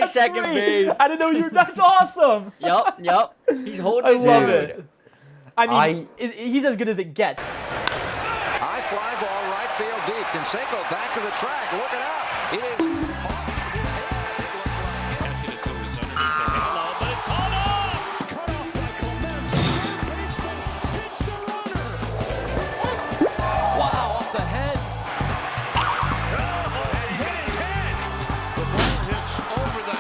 second base. I didn't know you were. That's awesome. Yep. He's holding I his love dude. it. I mean, he's as good as it gets. High fly ball, right field deep. Canseco back to the track. Looking out. It is. But it's called off. Cut off by Clement. Baseman hits the runner. Wow, off the head. The ball hits over the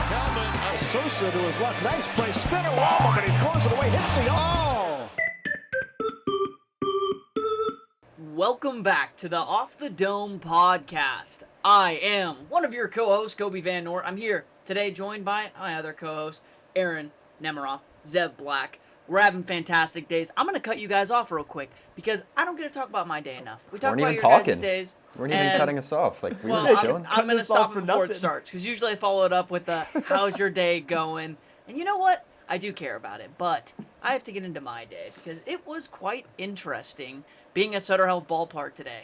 helmet. Sosa to his left. Nice play. Spinner wall, but he throws it away. Hits the Welcome back to the Off the Dome podcast. I am one of your co-hosts, Kobe Van Nort. I'm here today joined by my other co-host, Aaron Nemiroff, Zev Black. We're having fantastic days. I'm going to cut you guys off real quick because I don't get to talk about my day enough. We talk about your guys' days. Weren't even cutting us off. Like, we well, were chilling. I'm going to stop for before it nothing. starts because usually I follow it up with a, how's your day going? And you know what? I do care about it, but I have to get into my day because it was quite interesting being at Sutter Health Ballpark today.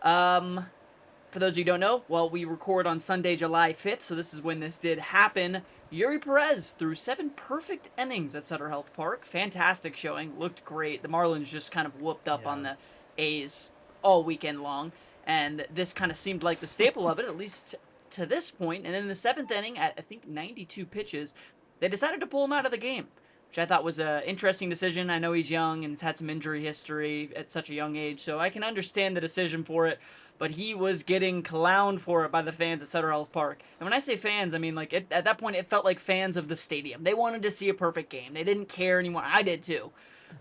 For those of you who don't know, well, we record on Sunday, July 5th, so this is when this did happen. Yuri Perez threw 7 perfect innings at Sutter Health Park. Fantastic showing. Looked great. The Marlins just kind of whooped up on the A's all weekend long, and this kind of seemed like the staple of it, at least to this point. And then in the 7th inning, at I think 92 pitches, they decided to pull him out of the game, which I thought was an interesting decision. I know he's young and has had some injury history at such a young age, so I can understand the decision for it, but he was getting clowned for it by the fans at Sutter Health Park. And when I say fans, I mean, like, at that point, it felt like fans of the stadium. They wanted to see a perfect game. They didn't care anymore. I did, too.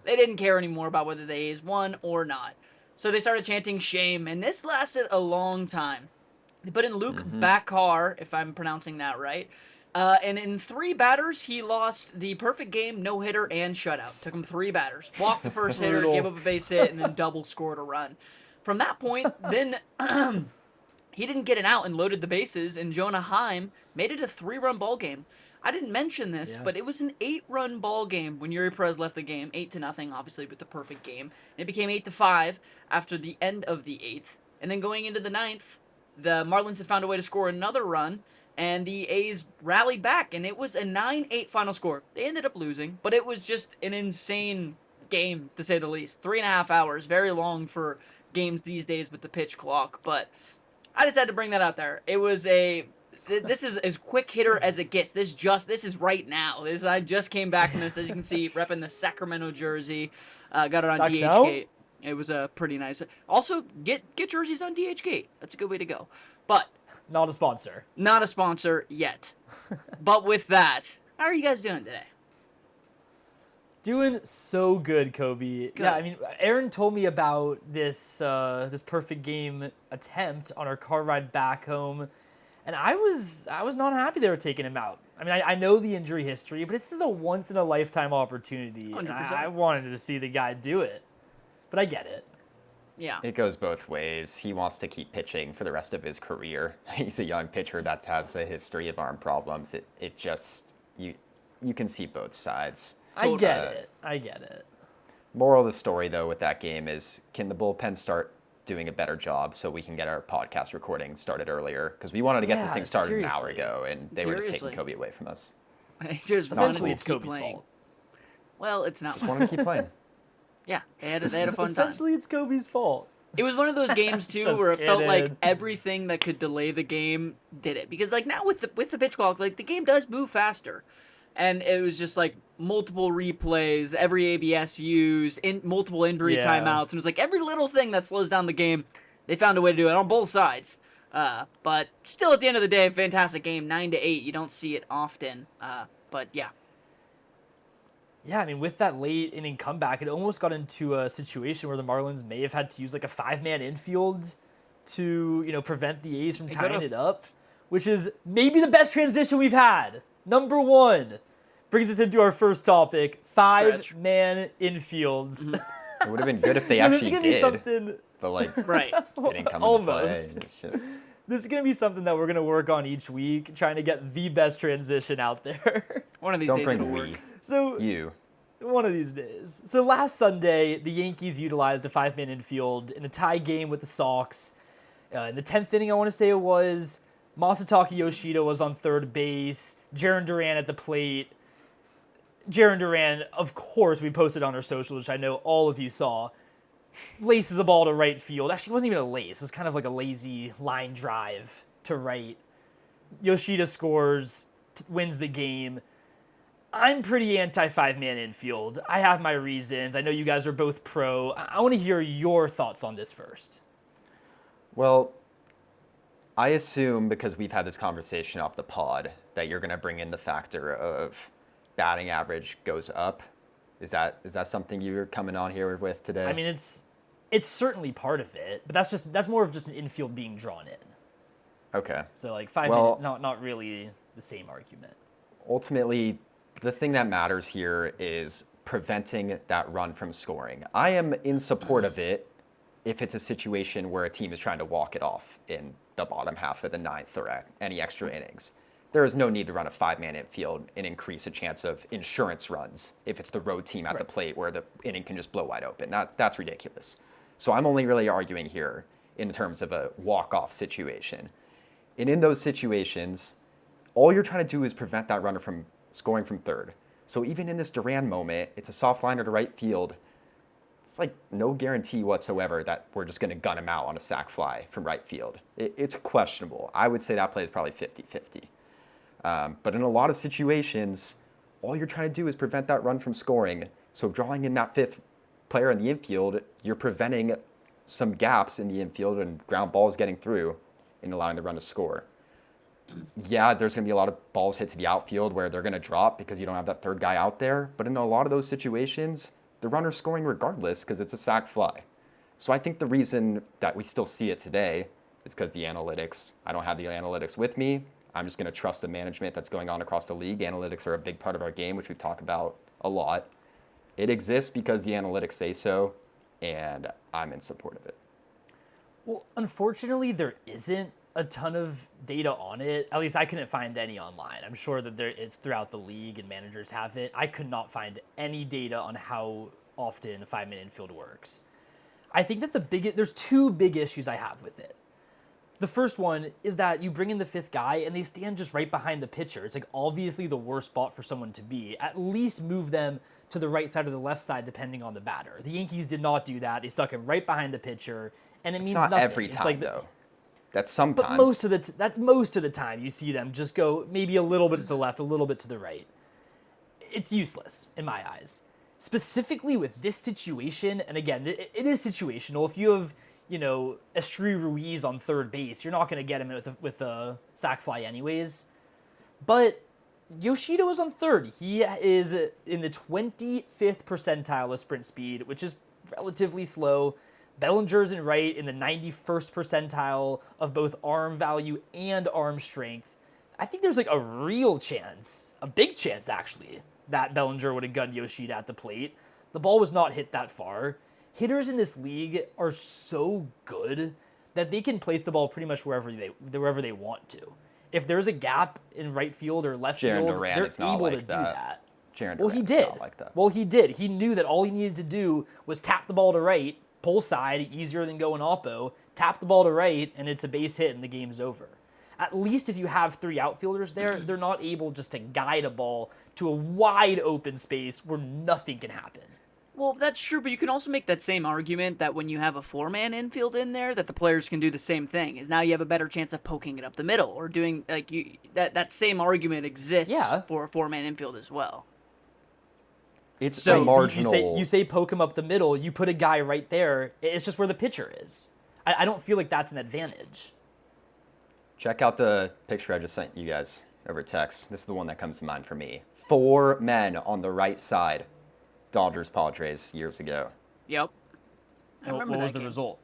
They didn't care anymore about whether the A's won or not. So they started chanting shame, and this lasted a long time. They put in Luke Backar, if I'm pronouncing that right, and in 3 batters, he lost the perfect game, no-hitter, and shutout. Took him 3 batters. Walked the first hitter, gave up a base hit, and then double scored a run. From that point, then he didn't get an out and loaded the bases, and Jonah Heim made it a 3-run ball game. I didn't mention this, but it was an 8-run ball game when Yuri Perez left the game, 8-0, obviously with the perfect game. And it became 8-5 after the end of the 8th. And then going into the 9th, the Marlins had found a way to score another run, and the A's rallied back, and it was a 9-8 final score. They ended up losing, but it was just an insane game, to say the least. 3.5 hours, very long for games these days with the pitch clock, but I just had to bring that out there. It was this is as quick hitter as it gets. This is right now. I just came back from this, as you can see, repping the Sacramento jersey. Got it on DHgate. It was pretty nice. Also, get jerseys on DHgate. That's a good way to go. But Not a sponsor. not a sponsor yet. But with that, how are you guys doing today? Doing so good, Kobe. Good. Yeah, I mean, Aaron told me about this this perfect game attempt on our car ride back home, and I was not happy they were taking him out. I mean, I know the injury history, but this is a once in a lifetime opportunity, and 100%. I wanted to see the guy do it. But I get it. Yeah. It goes both ways. He wants to keep pitching for the rest of his career. He's a young pitcher that has a history of arm problems. It just, you can see both sides. I get it. Moral of the story, though, with that game is, can the bullpen start doing a better job so we can get our podcast recording started earlier? Because we wanted to get this thing started an hour ago, and they were just taking Kobe away from us. Essentially, it's Kobe's fault. Well, it's not. Just wanted to keep playing. Yeah, they had a fun time. Essentially, it's Kobe's fault. It was one of those games too Just where it felt like kidding. everything that could delay the game did it. Because like now with the pitch clock, like the game does move faster. And it was just like multiple replays, every ABS used, multiple injury timeouts, and it was like every little thing that slows down the game, they found a way to do it on both sides. But still, at the end of the day, a fantastic game, 9-8. You don't see it often, but yeah. Yeah, I mean, with that late inning comeback, it almost got into a situation where the Marlins may have had to use like a 5-man infield to, prevent the A's from tying it up, which is maybe the best transition we've had. Number 1 brings us into our first topic: 5-man infields. It would have been good if they actually did. This is gonna be something. But like, Right. it didn't come into Almost. play. It's just... This is gonna be something that we're gonna work on each week, trying to get the best transition out there. One of these Don't days bring it'll work. we. So You. one of these days. So last Sunday, the Yankees utilized a 5-man infield in a tie game with the Sox. In the 10th inning, I want to say it was, Masataka Yoshida was on third base. Jarren Duran at the plate. Jarren Duran, of course, we posted on our socials, which I know all of you saw, laces a ball to right field. Actually, it wasn't even a lace. It was kind of like a lazy line drive to right. Yoshida scores, wins the game. I'm pretty anti-5-man infield. I have my reasons. I know you guys are both pro. I want to hear your thoughts on this first. Well, I assume, because we've had this conversation off the pod, that you're going to bring in the factor of batting average goes up. Is that something you're coming on here with today? I mean, it's certainly part of it, but that's more of just an infield being drawn in. Okay. So like 5 minute, not really the same argument. Ultimately, the thing that matters here is preventing that run from scoring. I am in support of it if it's a situation where a team is trying to walk it off in the bottom half of the ninth or any extra innings. There is no need to run a 5-man infield and increase a chance of insurance runs if it's the road team at the plate where the inning can just blow wide open. That's ridiculous. So I'm only really arguing here in terms of a walk-off situation. And in those situations, all you're trying to do is prevent that runner from scoring from third. So even in this Duran moment, it's a soft liner to right field. It's like no guarantee whatsoever that we're just going to gun him out on a sac fly from right field. It's questionable. I would say that play is probably 50-50. But in a lot of situations, all you're trying to do is prevent that run from scoring. So drawing in that fifth player in the infield, you're preventing some gaps in the infield and ground balls getting through and allowing the run to score. Yeah, there's going to be a lot of balls hit to the outfield where they're going to drop because you don't have that third guy out there. But in a lot of those situations, the runner's scoring regardless because it's a sac fly. So I think the reason that we still see it today is because the analytics, I don't have the analytics with me. I'm just going to trust the management that's going on across the league. Analytics are a big part of our game, which we've talked about a lot. It exists because the analytics say so, and I'm in support of it. Well, unfortunately, there isn't a ton of data on it. At least I couldn't find any online. I'm sure that it's throughout the league and managers have it. I could not find any data on how often a 5-man infield works. I think that there's two big issues I have with it. The first one is that you bring in the fifth guy and they stand just right behind the pitcher. It's like obviously the worst spot for someone to be. At least move them to the right side or the left side depending on the batter. The Yankees did not do that. They stuck him right behind the pitcher, and it means nothing. It's not every time, though. That's sometimes. But most of the time you see them just go maybe a little bit to the left, a little bit to the right. It's useless in my eyes. Specifically with this situation, and again, it is situational. If you have, Estrella Ruiz on third base, you're not going to get him with a sac fly anyways. But Yoshida was on third. He is in the 25th percentile of sprint speed, which is relatively slow. Bellinger's in right in the 91st percentile of both arm value and arm strength. I think there's like a real chance, a big chance actually, that Bellinger would have gunned Yoshida at the plate. The ball was not hit that far. Hitters in this league are so good that they can place the ball pretty much wherever they want to. If there's a gap in right field or left field, they're able to do that. Well, he did. Well, he did. He knew that all he needed to do was tap the ball to right, pull side, easier than going oppo, tap the ball to right, and it's a base hit and the game's over. At least if you have three outfielders there, they're not able just to guide a ball to a wide open space where nothing can happen. Well, that's true, but you can also make that same argument that when you have a 4-man infield in there, that the players can do the same thing. Now you have a better chance of poking it up the middle or doing that same argument exists for a 4-man infield as well. It's so marginal. You say poke him up the middle, you put a guy right there, it's just where the pitcher is. I don't feel like that's an advantage. Check out the picture I just sent you guys over text. This is the one that comes to mind for me. 4 men on the right side. Dodgers Padres years ago. Yep. What was the result?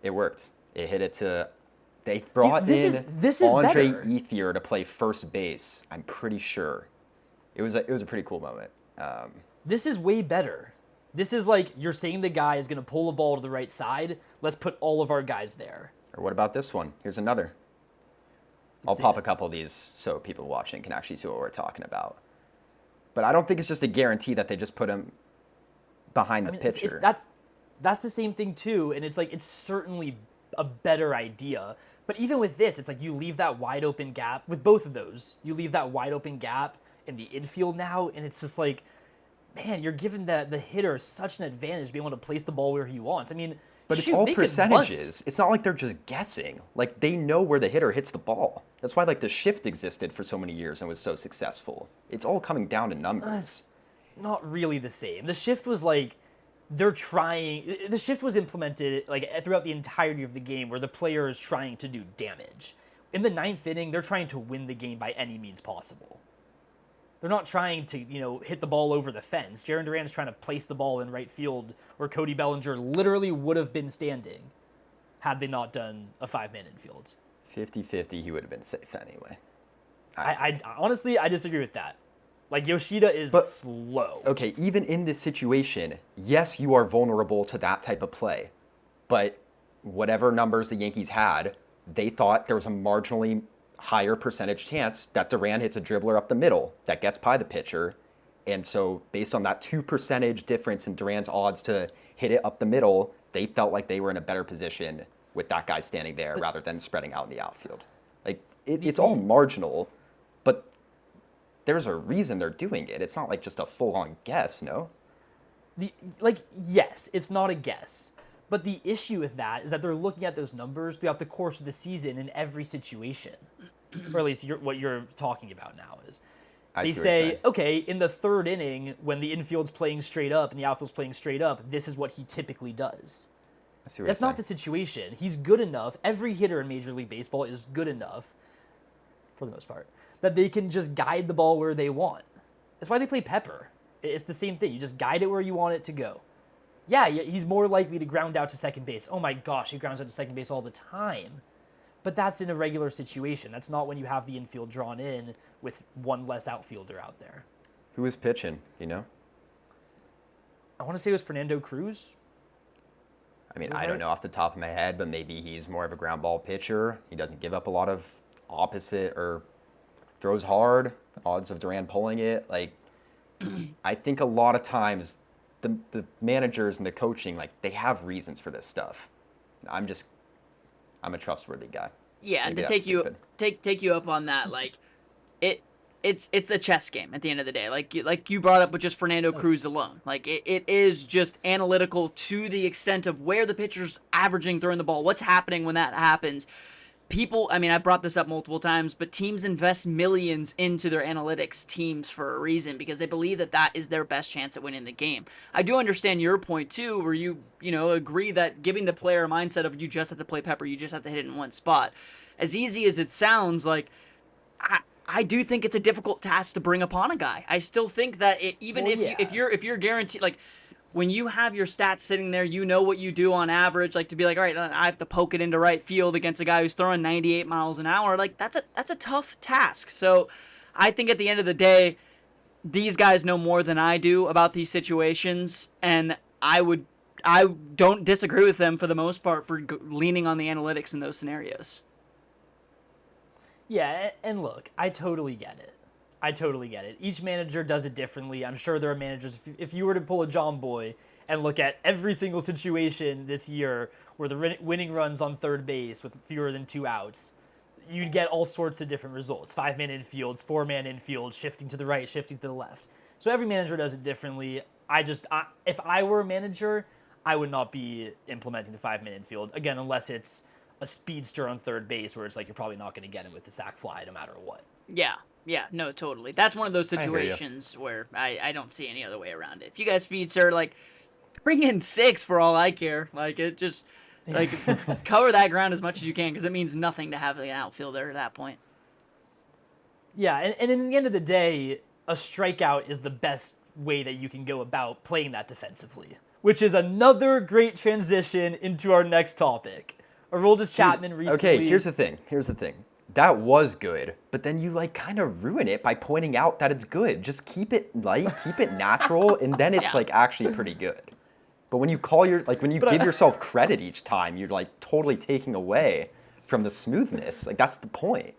It worked. It hit it to. They brought in Andre Ethier to play first base. I'm pretty sure. It was a pretty cool moment. This is way better. This is like you're saying the guy is going to pull the ball to the right side. Let's put all of our guys there. Or what about this one? Here's another. I'll pop a couple of these so people watching can actually see what we're talking about. But I don't think it's just a guarantee that they just put him behind the pitcher. That's the same thing too, and it's like it's certainly a better idea. But even with this, it's like you leave that wide open gap with both of those. You leave that wide open gap in the infield now, and it's just like, man, you're giving the hitter such an advantage being able to place the ball where he wants. I mean, but shoot, it's all they could percentages. bunt. It's not like they're just guessing. Like, they know where the hitter hits the ball. That's why, like, the shift existed for so many years and was so successful. It's all coming down to numbers. Not really the same. The shift was like, the shift was implemented like throughout the entirety of the game where the player is trying to do damage. In the 9th inning, they're trying to win the game by any means possible. They're not trying to, hit the ball over the fence. Jarren Duran's trying to place the ball in right field where Cody Bellinger literally would have been standing had they not done a 5-man infield. 50-50, he would have been safe anyway. I honestly, I disagree with that. Like, Yoshida is slow. Okay, even in this situation, yes, you are vulnerable to that type of play. But whatever numbers the Yankees had, they thought there was a marginally higher percentage chance that Duran hits a dribbler up the middle that gets by the pitcher. And so based on that 2% difference in Duran's odds to hit it up the middle, they felt like they were in a better position with that guy standing there rather than spreading out in the outfield. Like, it's all marginal, but there's a reason they're doing it. It's not like just a full-on guess, no? Yes, it's not a guess. But the issue with that is that they're looking at those numbers throughout the course of the season in every situation. Or at least what you're talking about now is. They say, okay, in the 3rd inning, when the infield's playing straight up and the outfield's playing straight up, this is what he typically does. That's not the situation. He's good enough. Every hitter in Major League Baseball is good enough, for the most part, that they can just guide the ball where they want. That's why they play Pepper. It's the same thing. You just guide it where you want it to go. Yeah, he's more likely to ground out to second base. Oh my gosh, he grounds out to second base all the time. But that's in a regular situation. That's not when you have the infield drawn in with one less outfielder out there. Who was pitching, you know? I want to say it was Fernando Cruz. I mean, I don't know off the top of my head, but maybe he's more of a ground ball pitcher. He doesn't give up a lot of opposite or throws hard. Odds of Duran pulling it. Like, I think a lot of times the managers and the coaching, like, they have reasons for this stuff. I'm a trustworthy guy. Yeah, Maybe and to take you up on that, like, it's a chess game at the end of the day. Like you brought up with just Fernando Cruz alone. Like, it is just analytical to the extent of where the pitcher's averaging throwing the ball, what's happening when that happens. People, I mean, I brought this up multiple times, but teams invest millions into their analytics teams for a reason because they believe that that is their best chance at winning the game. I do understand your point, too, where you agree that giving the player a mindset of you just have to play Pepper, you just have to hit it in one spot. As easy as it sounds, like, I do think it's a difficult task to bring upon a guy. I still think that if you're guaranteed, like, when you have your stats sitting there, you know what you do on average, like to be like, all right, I have to poke it into right field against a guy who's throwing 98 miles an hour. Like, that's a tough task. So I think at the end of the day, these guys know more than I do about these situations, and I don't disagree with them for the most part for leaning on the analytics in those scenarios. Yeah, and look, I totally get it. Each manager does it differently. I'm sure there are managers, if you were to pull a John Boy and look at every single situation this year where the winning runs on third base with fewer than 2 outs, you'd get all sorts of different results. 5-man infields, 4-man infields, shifting to the right, shifting to the left. So every manager does it differently. If I were a manager, I would not be implementing the 5-man infield, again, unless it's a speedster on third base where it's like you're probably not going to get him with the sac fly no matter what. Yeah, no, totally. That's one of those situations where I don't see any other way around it. If you guys speedster, like, bring in 6 for all I care. Like, it just, like, cover that ground as much as you can because it means nothing to have an outfielder at that point. Yeah, and in the end of the day, a strikeout is the best way that you can go about playing that defensively, which is another great transition into our next topic. Aroldis Chapman recently... Okay, here's the thing. That was good, but then you, like, kind of ruin it by pointing out that it's good. Just keep it light, keep it natural, and then it's, like, actually pretty good. But when you give yourself credit each time, you're, like, totally taking away from the smoothness. Like, that's the point.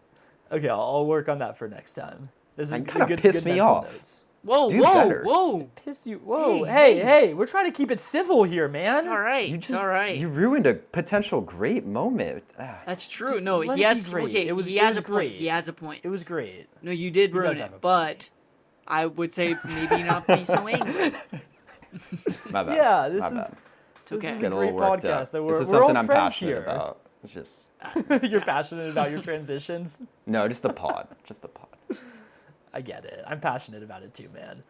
Okay, I'll work on that for next time. This is kind of pissed me off. Notes. Whoa, do whoa, better. whoa. Pissed you. Whoa, Hey, hey, we're trying to keep it civil here, man. All right, all right. You ruined a potential great moment. That's true. Just No, let he it has be great. okay. It was He has a great. point. He has a point. It was great. No, you did ruin does it, have a but I would say maybe not be so angry. My bad. Yeah, this My is bad. this okay. is a Getting a great little worked up. podcast. That This we're is all something I'm friends passionate here. about. It's just You're passionate about your transitions. no, just the pod. Just the pod. I get it. I'm passionate about it too, man.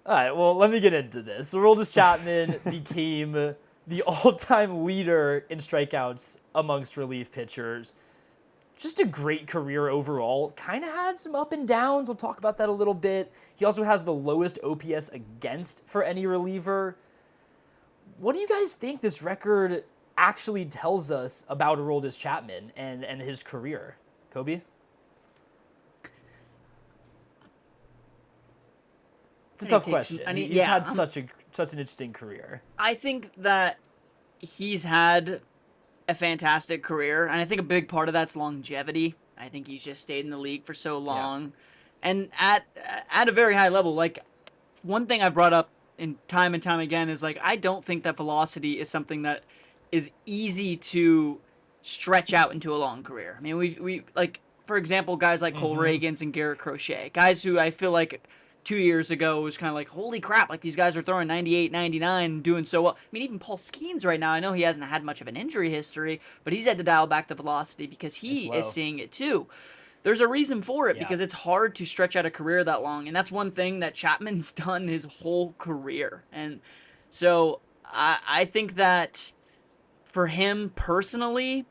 All right, well, let me get into this. Aroldis Chapman became the all-time leader in strikeouts amongst relief pitchers. Just a great career overall. Kind of had some up and downs. We'll talk about that a little bit. He also has the lowest OPS against for any reliever. What do you guys think this record actually tells us about Aroldis Chapman and his career? Kobe? It's a tough question. He's had such an interesting career. I think that he's had a fantastic career, and I think a big part of that's longevity. I think he's just stayed in the league for so long, and at a very high level. Like, one thing I've brought up and time again is, like, I don't think that velocity is something that is easy to stretch out into a long career. I mean, we like, for example, guys like Cole Reagans and Garrett Crochet, guys who I feel like 2 years ago was kind of like, holy crap, like, these guys are throwing 98, 99 and doing so well. I mean, even Paul Skeens right now, I know he hasn't had much of an injury history, but he's had to dial back the velocity because he is seeing it too. There's a reason for it because it's hard to stretch out a career that long, and that's one thing that Chapman's done his whole career. And so I think that for him personally,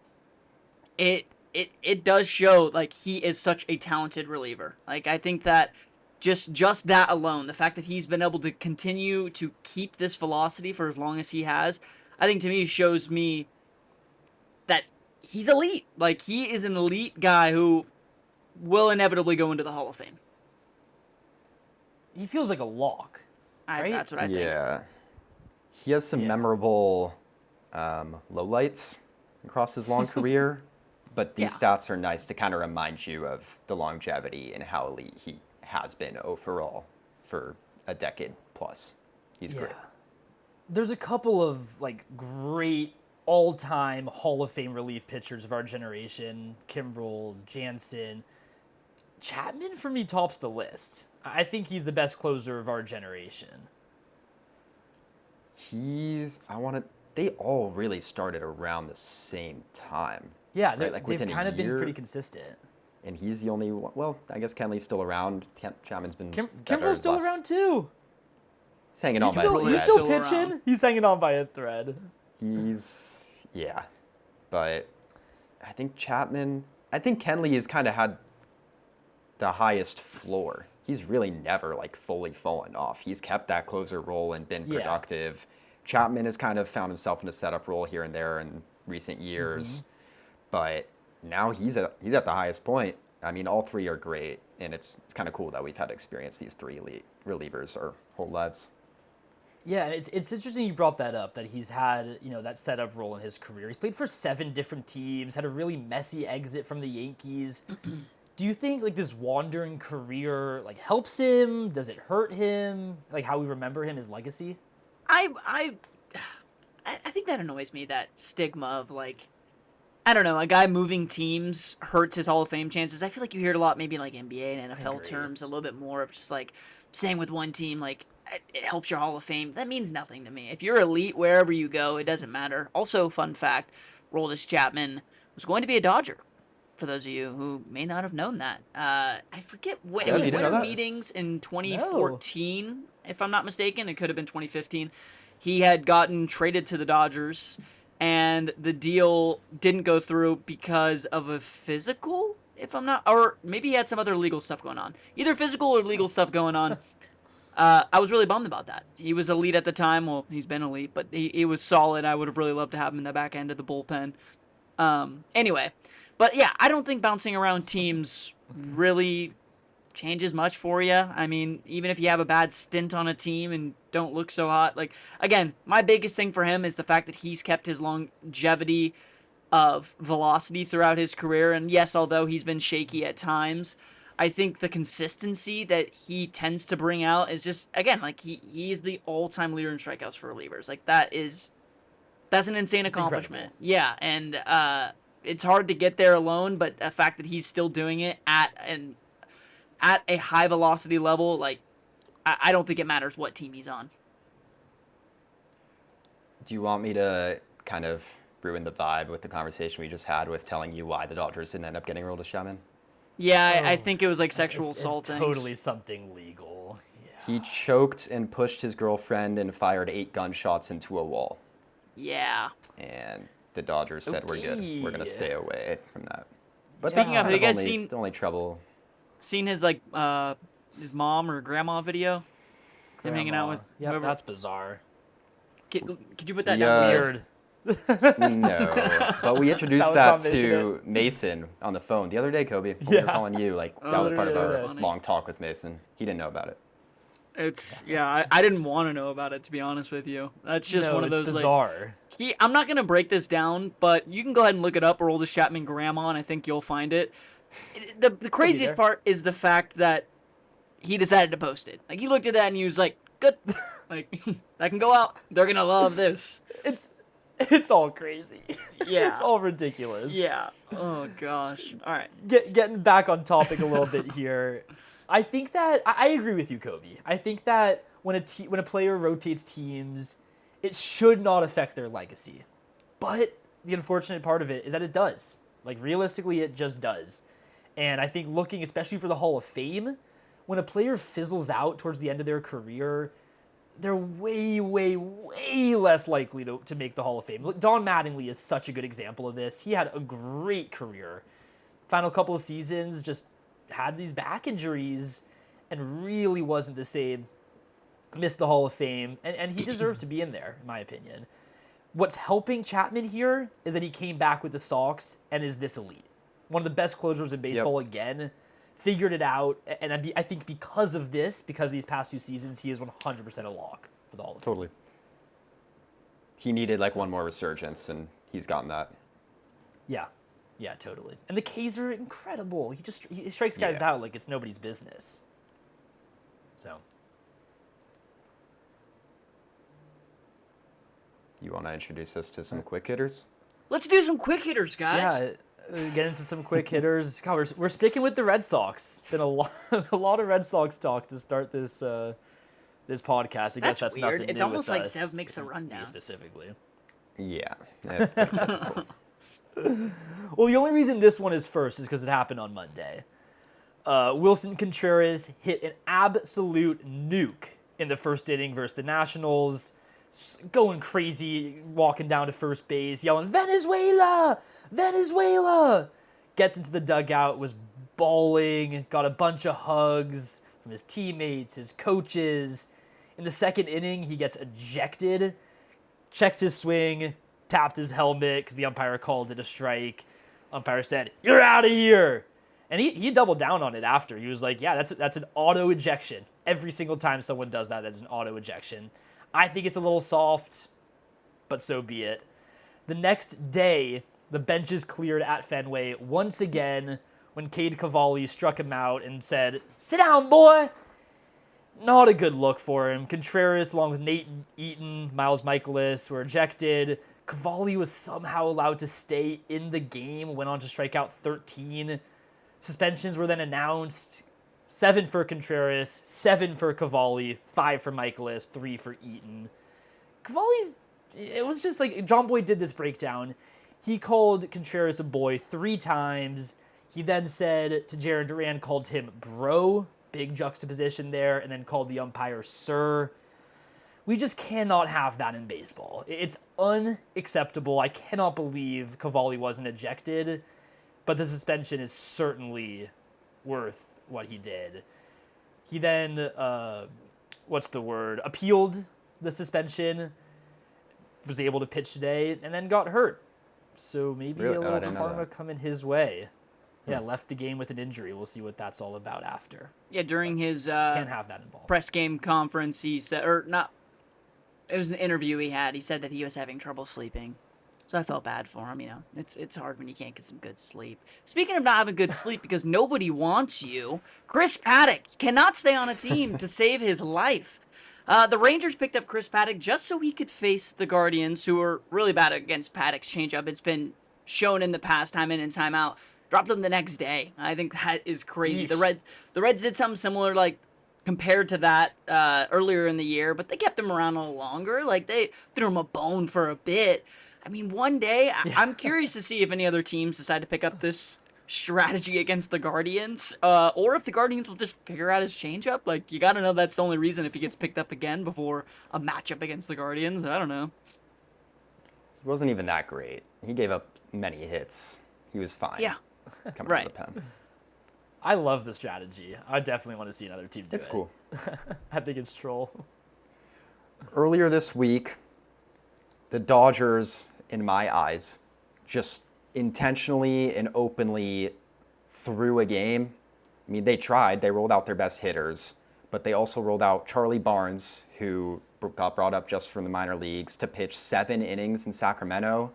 it does show, like, he is such a talented reliever. Like, I think that just that alone, the fact that he's been able to continue to keep this velocity for as long as he has, I think to me shows me that he's elite. Like, he is an elite guy who will inevitably go into the Hall of Fame. He feels like a lock, right? That's what I think. Yeah. He has some memorable lowlights across his long career, but these stats are nice to kind of remind you of the longevity and how elite he has been overall for a decade plus. He's great. There's a couple of, like, great all-time Hall of Fame relief pitchers of our generation. Kimbrel, Jansen. Chapman, for me, tops the list. I think he's the best closer of our generation. They all really started around the same time. Yeah, right? Like, they've within a kind of been year. pretty consistent. And he's the only one. Well, I guess Kenley's still around. Chapman's been Kimbrel's still around too. He's hanging on by a thread. He's still Still pitching. around. He's hanging on by a thread. But I think Kenley has kind of had the highest floor. He's really never, like, fully fallen off. He's kept that closer role and been productive. Chapman has kind of found himself in a setup role here and there in recent years, but now he's at the highest point. I mean, all three are great, and it's kind of cool that we've had to experience these three elite relievers our whole lives. Yeah, it's interesting you brought that up, that he's had, that setup role in his career. He's played for 7 different teams, had a really messy exit from the Yankees. Do you think, like, this wandering career, like, helps him? Does it hurt him? Like, how we remember him, his legacy? I think that annoys me, that stigma of, like, I don't know, a guy moving teams hurts his Hall of Fame chances. I feel like you hear it a lot, maybe in, like, NBA and NFL terms, a little bit more of just, like, staying with one team, like, it helps your Hall of Fame. That means nothing to me. If you're elite wherever you go, it doesn't matter. Also, fun fact, Aroldis Chapman was going to be a Dodger, for those of you who may not have known that. I forget when. Yeah, you didn't know that? Meetings in 2014, if I'm not mistaken. It could have been 2015. He had gotten traded to the Dodgers, and the deal didn't go through because of a physical, if I'm not, or maybe he had some other legal stuff going on. Either physical or legal stuff going on. I was really bummed about that. He was elite at the time. Well, he's been elite, but he was solid. I would have really loved to have him in the back end of the bullpen. Anyway, but yeah, I don't think bouncing around teams really changes much for you. I mean, even if you have a bad stint on a team and don't look so hot, like, again, my biggest thing for him is the fact that he's kept his longevity of velocity throughout his career. And yes, although he's been shaky at times, I think the consistency that he tends to bring out is just, again, like he's the all-time leader in strikeouts for relievers. Like that's an insane accomplishment. Incredible. Yeah, and it's hard to get there alone, but the fact that he's still doing it at a high velocity level, like I don't think it matters what team he's on. Do you want me to kind of ruin the vibe with the conversation we just had with telling you why the Dodgers didn't end up getting Aroldis Chapman? Yeah, I think it was like sexual assault. It's totally something legal. Yeah. He choked and pushed his girlfriend and fired 8 gunshots into a wall. Yeah. And the Dodgers said, we're good. We're going to stay away from that. But Speaking that's of, have you guys the only trouble. seen his like his mom or grandma video? Him hanging out with whoever? That's bizarre. Could you put that Yeah. down? Weird. No, but we introduced That was that not to Mason on the phone the other day, Kobe. When we were calling you, like that was part of our funny. long talk with Mason. He didn't know about it. It's I didn't want to know about it, to be honest with you. That's just one of those bizarre. Like, I'm not gonna break this down, but you can go ahead and look it up, Aroldis Chapman grandma, and I think you'll find it. The craziest part is the fact that he decided to post it. Like he looked at that and he was like, "Good, like that can go out. They're gonna love this." It's all crazy. Yeah. It's all ridiculous. Yeah. Oh gosh. All right. Getting back on topic a little bit here, I think that I agree with you, Kobe. I think that when a player rotates teams, it should not affect their legacy. But the unfortunate part of it is that it does. Like realistically, it just does. And I think looking especially for the Hall of Fame, when a player fizzles out towards the end of their career, they're way, way, way less likely to make the Hall of Fame. Look, Don Mattingly is such a good example of this. He had a great career. Final couple of seasons, just had these back injuries and really wasn't the same. Missed the Hall of Fame, and he deserves to be in there, in my opinion. What's helping Chapman here is that he came back with the Sox and is this elite. One of the best closers in baseball again. Figured it out, and I think because of these past 2 seasons, he is 100% a lock for the Hall of Fame. Totally. He needed like one more resurgence, and he's gotten that. Yeah, totally. And the K's are incredible. He strikes guys out like it's nobody's business. So. You want to introduce us to some quick hitters? Let's do some quick hitters, guys. Yeah. Get into some quick hitters. God, we're sticking with the Red Sox. Been a lot of Red Sox talk to start this this podcast. I guess that's weird. nothing It's new almost with like us, Zev makes a rundown. specifically. Yeah. That's pretty typical. Well, the only reason this one is first is because it happened on Monday. Wilson Contreras hit an absolute nuke in the first inning versus the Nationals. Going crazy, walking down to first base, yelling, "Venezuela! Venezuela!" Gets into the dugout, was bawling, got a bunch of hugs from his teammates, his coaches. In the second inning, he gets ejected, checked his swing, tapped his helmet because the umpire called it a strike. Umpire said, "You're out of here!" And he doubled down on it after. He was like, yeah, that's an auto ejection. Every single time someone does that, that's an auto ejection. I think it's a little soft, but so be it. The next day, the benches cleared at Fenway once again when Cade Cavalli struck him out and said, "Sit down, boy." Not a good look for him. Contreras, along with Nate Eaton, Miles Michaelis, were ejected. Cavalli was somehow allowed to stay in the game, went on to strike out 13. Suspensions were then announced. 7 for Contreras, 7 for Cavalli, 5 for Michaelis, 3 for Eaton. Cavalli's, it was just like, John Boyd did this breakdown. He called Contreras a boy 3 times. He then said to Jaron Duran, called him bro, big juxtaposition there, and then called the umpire sir. We just cannot have that in baseball. It's unacceptable. I cannot believe Cavalli wasn't ejected, but the suspension is certainly worth what he did. He then, appealed the suspension, was able to pitch today, and then got hurt. So maybe Really? a little didn't know karma that. coming his way. Yeah, left the game with an injury. We'll see what that's all about after. Yeah, during his Can't have that involved. press game conference, he said, or not, it was an interview he had. He said that he was having trouble sleeping. So I felt bad for him, It's hard when you can't get some good sleep. Speaking of not having good sleep because nobody wants you, Chris Paddock cannot stay on a team to save his life. The Rangers picked up Chris Paddock just so he could face the Guardians, who are really bad against Paddock's changeup. It's been shown in the past, time in and time out. Dropped him the next day. I think that is crazy. Yeesh. The Reds did something similar, like, compared to that earlier in the year, but they kept him around a little longer. Like, they threw him a bone for a bit. I mean, one day, I'm curious to see if any other teams decide to pick up this strategy against the Guardians, or if the Guardians will just figure out his changeup. Like, you gotta know that's the only reason if he gets picked up again before a matchup against the Guardians. I don't know. He wasn't even that great. He gave up many hits. He was fine. Yeah. Coming Right. out of the pen. I love the strategy. I definitely want to see another team do it. It's cool. I think it's troll. Earlier this week, the Dodgers, in my eyes, just intentionally and openly threw a game. I mean, they tried. They rolled out their best hitters, but they also rolled out Charlie Barnes, who got brought up just from the minor leagues, to pitch 7 innings in Sacramento.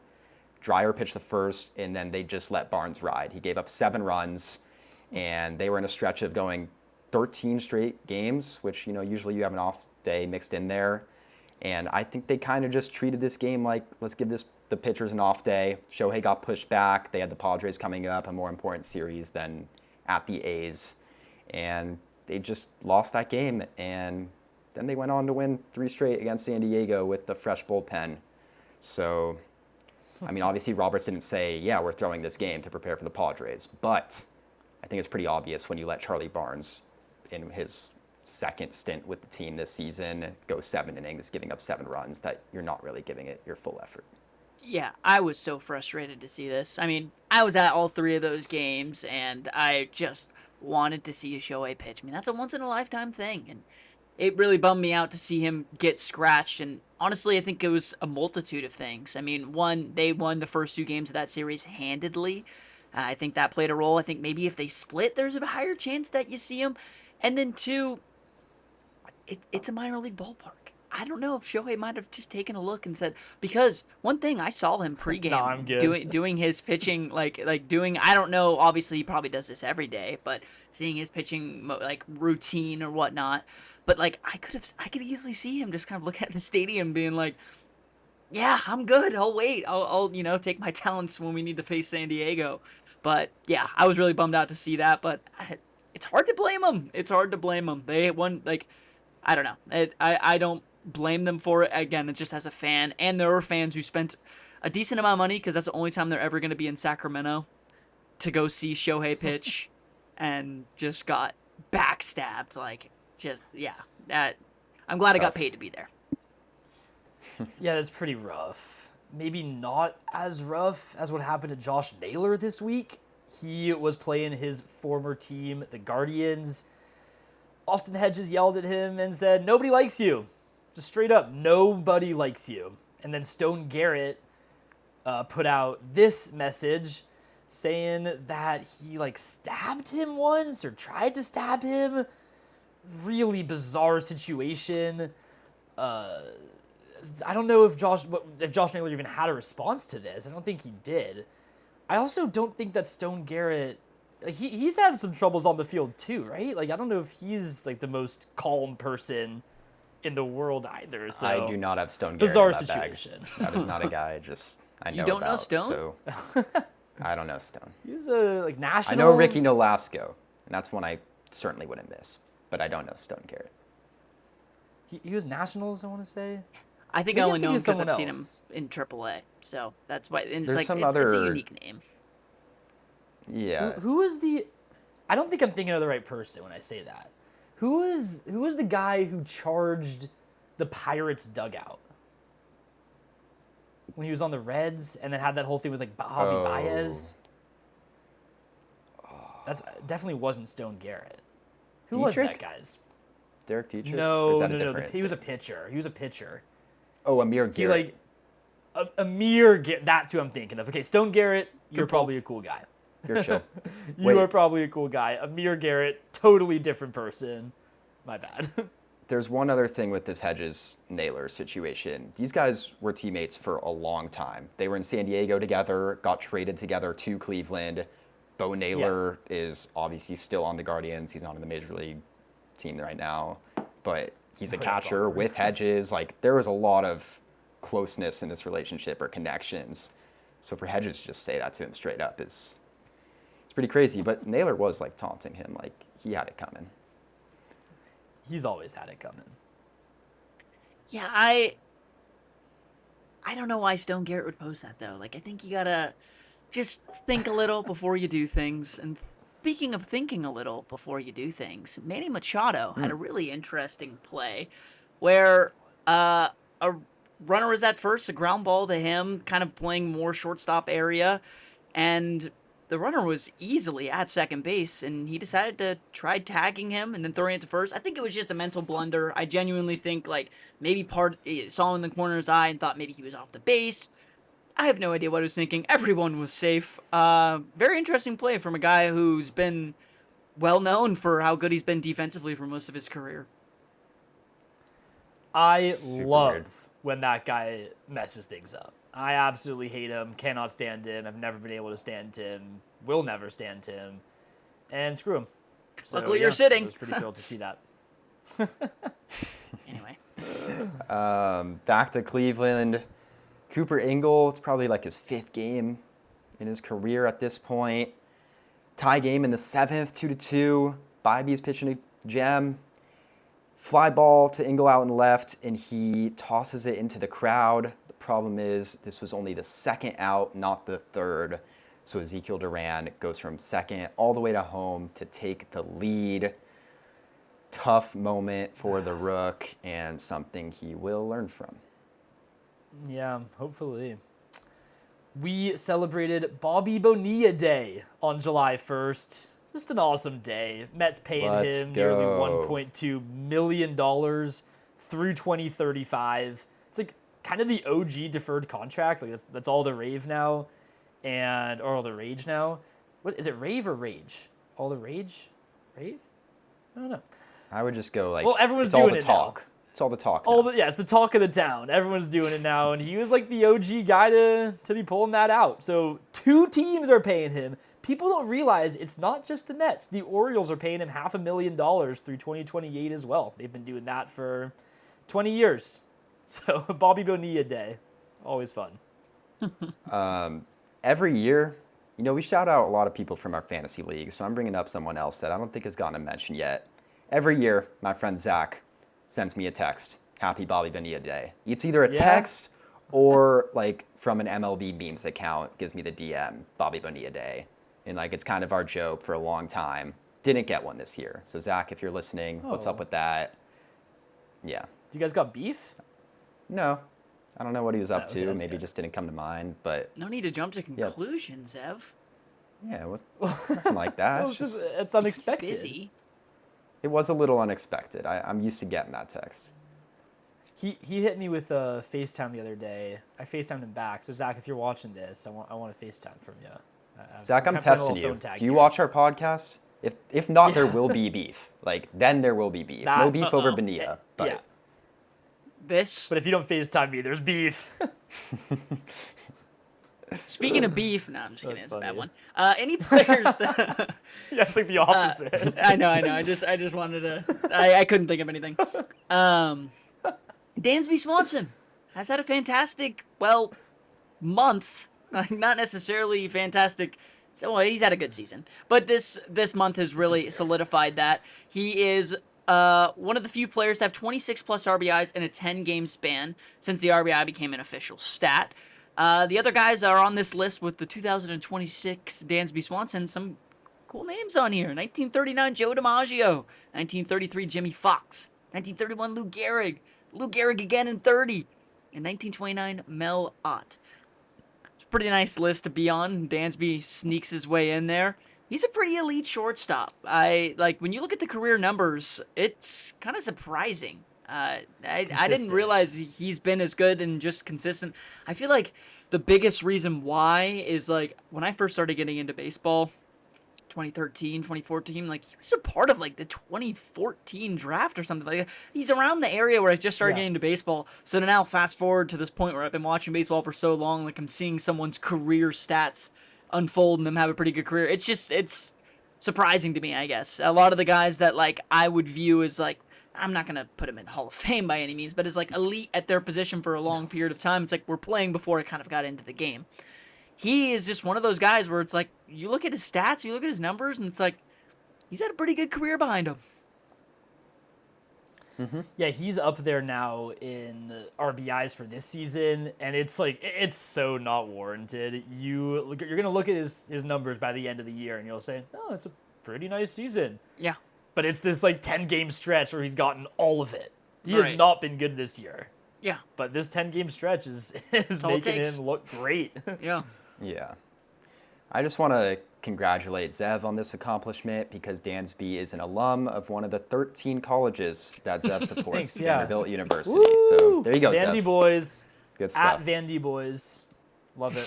Dreyer pitched the first, and then they just let Barnes ride. He gave up 7 runs, and they were in a stretch of going 13 straight games, which, usually you have an off day mixed in there. And I think they kind of just treated this game like, let's give the pitchers an off day. Shohei got pushed back. They had the Padres coming up, a more important series than at the A's. And they just lost that game. And then they went on to win 3 straight against San Diego with the fresh bullpen. So, I mean, obviously Roberts didn't say, yeah, we're throwing this game to prepare for the Padres. But I think it's pretty obvious when you let Charlie Barnes, in his second stint with the team this season, go 7 innings, giving up 7 runs, that you're not really giving it your full effort. Yeah, I was so frustrated to see this. I mean, I was at all 3 of those games, and I just wanted to see a Shohei pitch. I mean, that's a once-in-a-lifetime thing, and it really bummed me out to see him get scratched. And honestly, I think it was a multitude of things. I mean, one, they won the first 2 games of that series handedly. I think that played a role. I think maybe if they split, there's a higher chance that you see him. And then 2, it's a minor league ballpark. I don't know if Shohei might have just taken a look and said, because one thing I saw him pregame No, I'm good. doing his pitching, like doing, I don't know, obviously he probably does this every day, but seeing his pitching like routine or whatnot, but like I could easily see him just kind of looking at the stadium being like, yeah, I'm good. I'll wait. I'll take my talents when we need to face San Diego. But yeah, I was really bummed out to see that, but it's hard to blame them. It's hard to blame them. They won, like, I don't know. I don't blame them for it. Again, it's just as a fan. And there are fans who spent a decent amount of money, because that's the only time they're ever going to be in Sacramento, to go see Shohei pitch, and just got backstabbed. Like, just, yeah. I'm glad I got paid to be there. Yeah, that's pretty rough. Maybe not as rough as what happened to Josh Naylor this week. He was playing his former team, the Guardians. Austin Hedges yelled at him and said, "Nobody likes you." Just straight up, nobody likes you. And then Stone Garrett put out this message saying that he stabbed him once or tried to stab him. Really bizarre situation. I don't know if Josh Naylor even had a response to this. I don't think he did. I also don't think that Stone Garrett, he's had some troubles on the field too, right? I don't know if he's the most calm person in the world either. So I do not have Stone Garrett bizarre in that situation. bag. That is not a guy I know You don't know about, Stone? So I don't know Stone. He's a Nationals. I know Ricky Nolasco, and that's one I certainly wouldn't miss. But I don't know Stone Garrett. He was Nationals, I want to say. I think Maybe I I'm only know him thinking of because I've someone seen him in AAA. So that's why. And There's it's some it's a other- unique name. Yeah. Who is the? I don't think I'm thinking of the right person when I say that. Who is the guy who charged the Pirates dugout when he was on the Reds and then had that whole thing with Javi Baez? That's definitely wasn't Stone Garrett. Who was that, Dietrich? guys? Derek Dietrich? Or No. is that a different- He was a pitcher. Oh, Amir He Garrett. That's who I'm thinking of. Okay, Stone Garrett, you're probably a cool guy. You're chill. You Wait. are probably a cool guy. Amir Garrett, totally different person. My bad. there's one other thing with this Hedges-Naylor situation. These guys were teammates for a long time. They were in San Diego together, got traded together to Cleveland. Bo Naylor is obviously still on the Guardians. He's not in the Major League team right now, but he's a catcher with Hedges. Like, there was a lot of closeness in this relationship or connections. So for Hedges to just say that to him straight up is it's pretty crazy. But Naylor was like taunting him, like he had it coming. He's always had it coming. Yeah, I don't know why Stone Garrett would post that though. Like, I think you gotta just think a little before you do things. And speaking of thinking a little before you do things, Manny Machado had a really interesting play where a runner was at first, a ground ball to him, kind of playing more shortstop area, and the runner was easily at second base, and he decided to try tagging him and then throwing it to first. I think it was just a mental blunder. I genuinely think, like, maybe saw in the corner of his eye and thought maybe he was off the base. I have no idea what he was thinking. Everyone was safe. Very interesting play from a guy who's been well known for how good he's been defensively for most of his career. I Super love weird. when that guy messes things up. I absolutely hate him, cannot stand him, I've never been able to stand him, will never stand him, and screw him. So, Luckily you're sitting. I was pretty thrilled to see that. Anyway. Back to Cleveland. Cooper Ingle, it's probably like his 5th game in his career at this point. Tie game in the 7th, 2-2. Bybee's pitching a gem. Fly ball to Ingle out and left, and he tosses it into the crowd. The problem is this was only the 2nd out, not the 3rd. So Ezekiel Duran goes from 2nd all the way to home to take the lead. Tough moment for the Rook and something he will learn from. Yeah, hopefully. We celebrated Bobby Bonilla Day on July 1st. Just an awesome day. Mets paying Let's him nearly go. $1.2 million through 2035. It's like kind of the OG deferred contract. Like that's all the rave now, or all the rage now. What is it? Rave or rage? All the rage? Rave? I don't know. I would just go like, Well, everyone's it's all doing the it now. talk. It's all the talk. now. It's the talk of the town. Everyone's doing it now, and he was like the OG guy to be pulling that out. So 2 teams are paying him. People don't realize it's not just the Mets. The Orioles are paying him $500,000 through 2028 as well. They've been doing that for 20 years. So Bobby Bonilla Day, always fun. Every year, we shout out a lot of people from our fantasy league, so I'm bringing up someone else that I don't think has gotten a mention yet. Every year, my friend Zach sends me a text, Happy Bobby Bonilla Day. It's either a text or like from an MLB memes account, gives me the DM, Bobby Bonilla Day. And like, it's kind of our joke for a long time. Didn't get one this year. So Zach, if you're listening, what's up with that? Yeah. You guys got beef? No, I don't know what he was up okay, to. that's Maybe good. it just didn't come to mind, but No need to jump to conclusions, Zev. yeah, it was nothing like that. It's unexpected. He's busy. It was a little unexpected. I'm used to getting that text. He hit me with a FaceTime the other day. I FaceTimed him back. So Zach, if you're watching this, I want a FaceTime from you. Zach, I'm kind of putting a testing little you. phone tag Do you here. watch our podcast? If not, there will be beef. Like, then there will be beef. No beef over Bonilla. But yeah. This. But if you don't FaceTime me, there's beef. Speaking of beef, no, I'm just kidding. That's It's a bad funny. one. Any players that Yeah, it's like the opposite. I know. I just wanted to. I couldn't think of anything. Dansby Swanson has had a fantastic, month. Not necessarily fantastic. Well, he's had a good season, but this month has really solidified that he is one of the few players to have 26 plus RBIs in a 10-game span since the RBI became an official stat. The other guys are on this list with the 2026 Dansby Swanson. Some cool names on here. 1939 Joe DiMaggio. 1933 Jimmy Fox. 1931 Lou Gehrig. Lou Gehrig again in 30. And 1929 Mel Ott. It's a pretty nice list to be on. Dansby sneaks his way in there. He's a pretty elite shortstop. When you look at the career numbers, it's kind of surprising. I didn't realize he's been as good and just consistent. I feel like the biggest reason why is like when I first started getting into baseball, 2013, 2014. Like, he was a part of, like, the 2014 draft or something. Like, he's around the area where I just started getting into baseball. So to now fast forward to this point where I've been watching baseball for so long, like, I'm seeing someone's career stats unfold and them have a pretty good career. It's surprising to me, I guess. A lot of the guys that, like, I would view as, like, I'm not going to put him in Hall of Fame by any means, but as, like, elite at their position for a long period of time, it's like we're playing before I kind of got into the game. He is just one of those guys where it's like, you look at his stats, you look at his numbers, and it's like, he's had a pretty good career behind him. Mm-hmm. Yeah, he's up there now in RBIs for this season, and it's like, it's so not warranted. You're going to look at his numbers by the end of the year, and you'll say, oh, it's a pretty nice season. Yeah. But it's this, like, 10-game stretch where he's gotten all of it. He has not been good this year. Yeah. But this 10-game stretch is making him look great. Yeah. Yeah. I just want to congratulate Zev on this accomplishment because Dansby is an alum of one of the 13 colleges that Zev supports, Thanks, yeah. Vanderbilt University. Woo! So there you go, Vandy Zev. boys. Good stuff. At Vandy boys. Love it.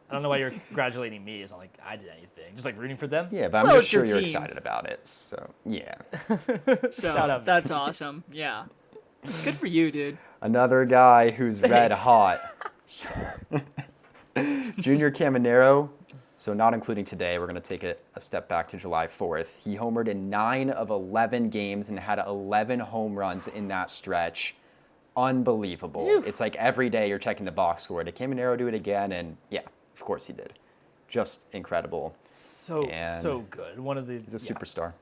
I don't know why you're congratulating me. It's not like I did anything. Just like rooting for them. Yeah, but I'm Well, just it's your sure you're team. excited about it. So, yeah. So, Shout out. that's awesome. Yeah. Good for you, dude. Another guy who's red Thanks. hot. Junior Caminero. So not including today, we're going to take it a step back to July 4th. He homered in 9 of 11 games and had 11 home runs in that stretch. Unbelievable. Oof. It's like every day you're checking the box score. Did Caminero do it again? And yeah, of course he did. Just incredible. So good. He's a superstar.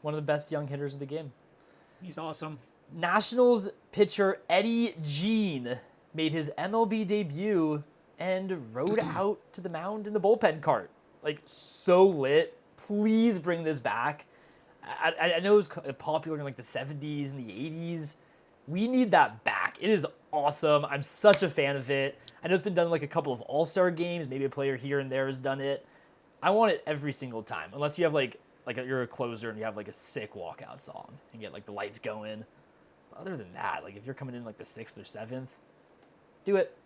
One of the best young hitters in the game. He's awesome. Nationals pitcher Eddie Jean made his MLB debut and rode out to the mound in the bullpen cart. Like, so lit. Please bring this back. I know it was popular in like the 70s and the 80s. We need that back. It is awesome. I'm such a fan of it. I know it's been done in like a couple of all-star games. Maybe a player here and there has done it. I want it every single time, unless you have like you're a closer and you have like a sick walkout song and get like the lights going. But other than that, like if you're coming in like the 6th or 7th, do it.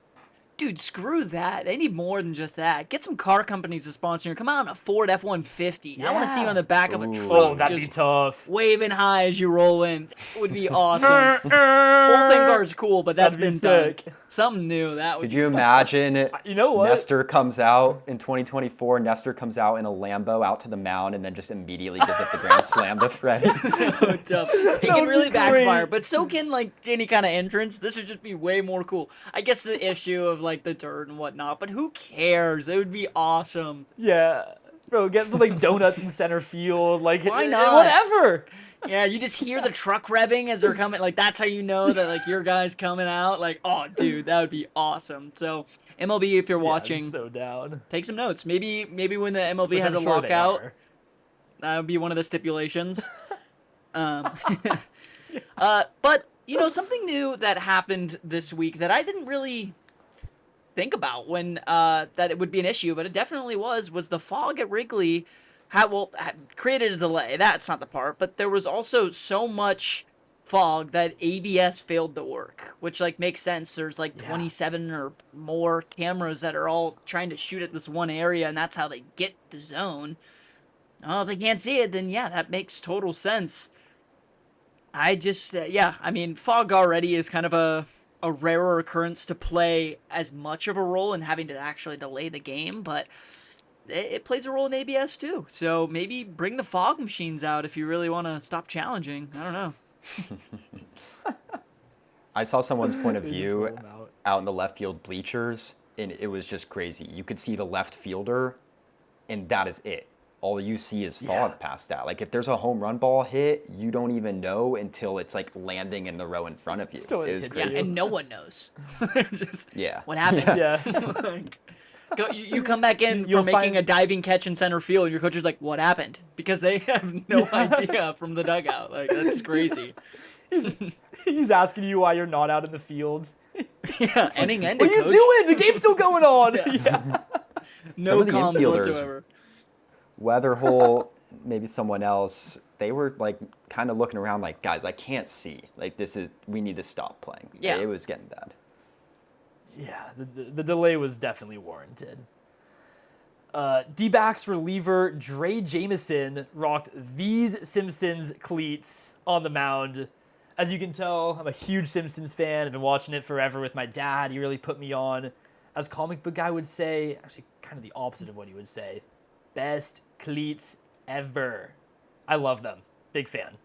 Dude, screw that. They need more than just that. Get some car companies to sponsor you. Come out in a Ford F-150. I want to see you on the back of a truck. Oh, that'd be just tough. waving high as you roll in. That would be awesome. Bullpen car's cool, but that's That'd be been done. sick. Something new. That would Could you imagine You know what? Nestor comes out in 2024, Nestor comes out in a Lambo out to the mound and then just immediately gives up the grand slam to Freddie. be tough. It can would really be great. backfire, but so can like any kind of entrance. This would just be way more cool. I guess the issue of like the dirt and whatnot, but who cares? It would be awesome. Yeah. Bro, get some like donuts in center field. Like, Why not? Whatever. Yeah, you just hear the truck revving as they're coming. Like, that's how you know that, like, your guy's coming out. Like, oh, dude, that would be awesome. So, MLB, if you're watching, so down. take some notes. Maybe when the MLB Which has I'm a sure they lockout, are. that would be one of the stipulations. But, you know, something new that happened this week that I didn't really think about when that it would be an issue, but it definitely was the fog at Wrigley created a delay. That's not the part, but there was also so much fog that ABS failed to work, which like makes sense. There's like 27 or more cameras that are all trying to shoot at this one area, and that's how they get the zone. Oh, if they can't see it, then yeah, that makes total sense. I just I mean, fog already is kind of a rarer occurrence to play as much of a role in having to actually delay the game, but it plays a role in ABS too. So maybe bring the fog machines out if you really want to stop challenging. I don't know. I saw someone's point of They just view roll 'em out. out in the left field bleachers, and it was just crazy. You could see the left fielder, and that is it. All you see is fog past that. Like, if there's a home run ball hit, you don't even know until it's, like, landing in the row in front of you. Until it It was hits Yeah, crazy. and no one knows. Just Yeah. what happened. Yeah. Like, you come back in You'll for making find- a diving catch in center field, and your coach is like, "What happened?" Because they have no idea from the dugout. Like, that's crazy. He's asking you why you're not out in the field. Yeah, inning ended. What are you coach. doing? The game's still going on. Yeah. No Some of the comms infielders- whatsoever. Weatherhole, maybe someone else, they were, like, kind of looking around like, guys, I can't see. Like, we need to stop playing. Yeah. It was getting bad. Yeah, the delay was definitely warranted. D-backs reliever Dre Jameson rocked these Simpsons cleats on the mound. As you can tell, I'm a huge Simpsons fan. I've been watching it forever with my dad. He really put me on. As comic book guy would say, actually kind of the opposite of what he would say, best cleats ever. I love them. Big fan.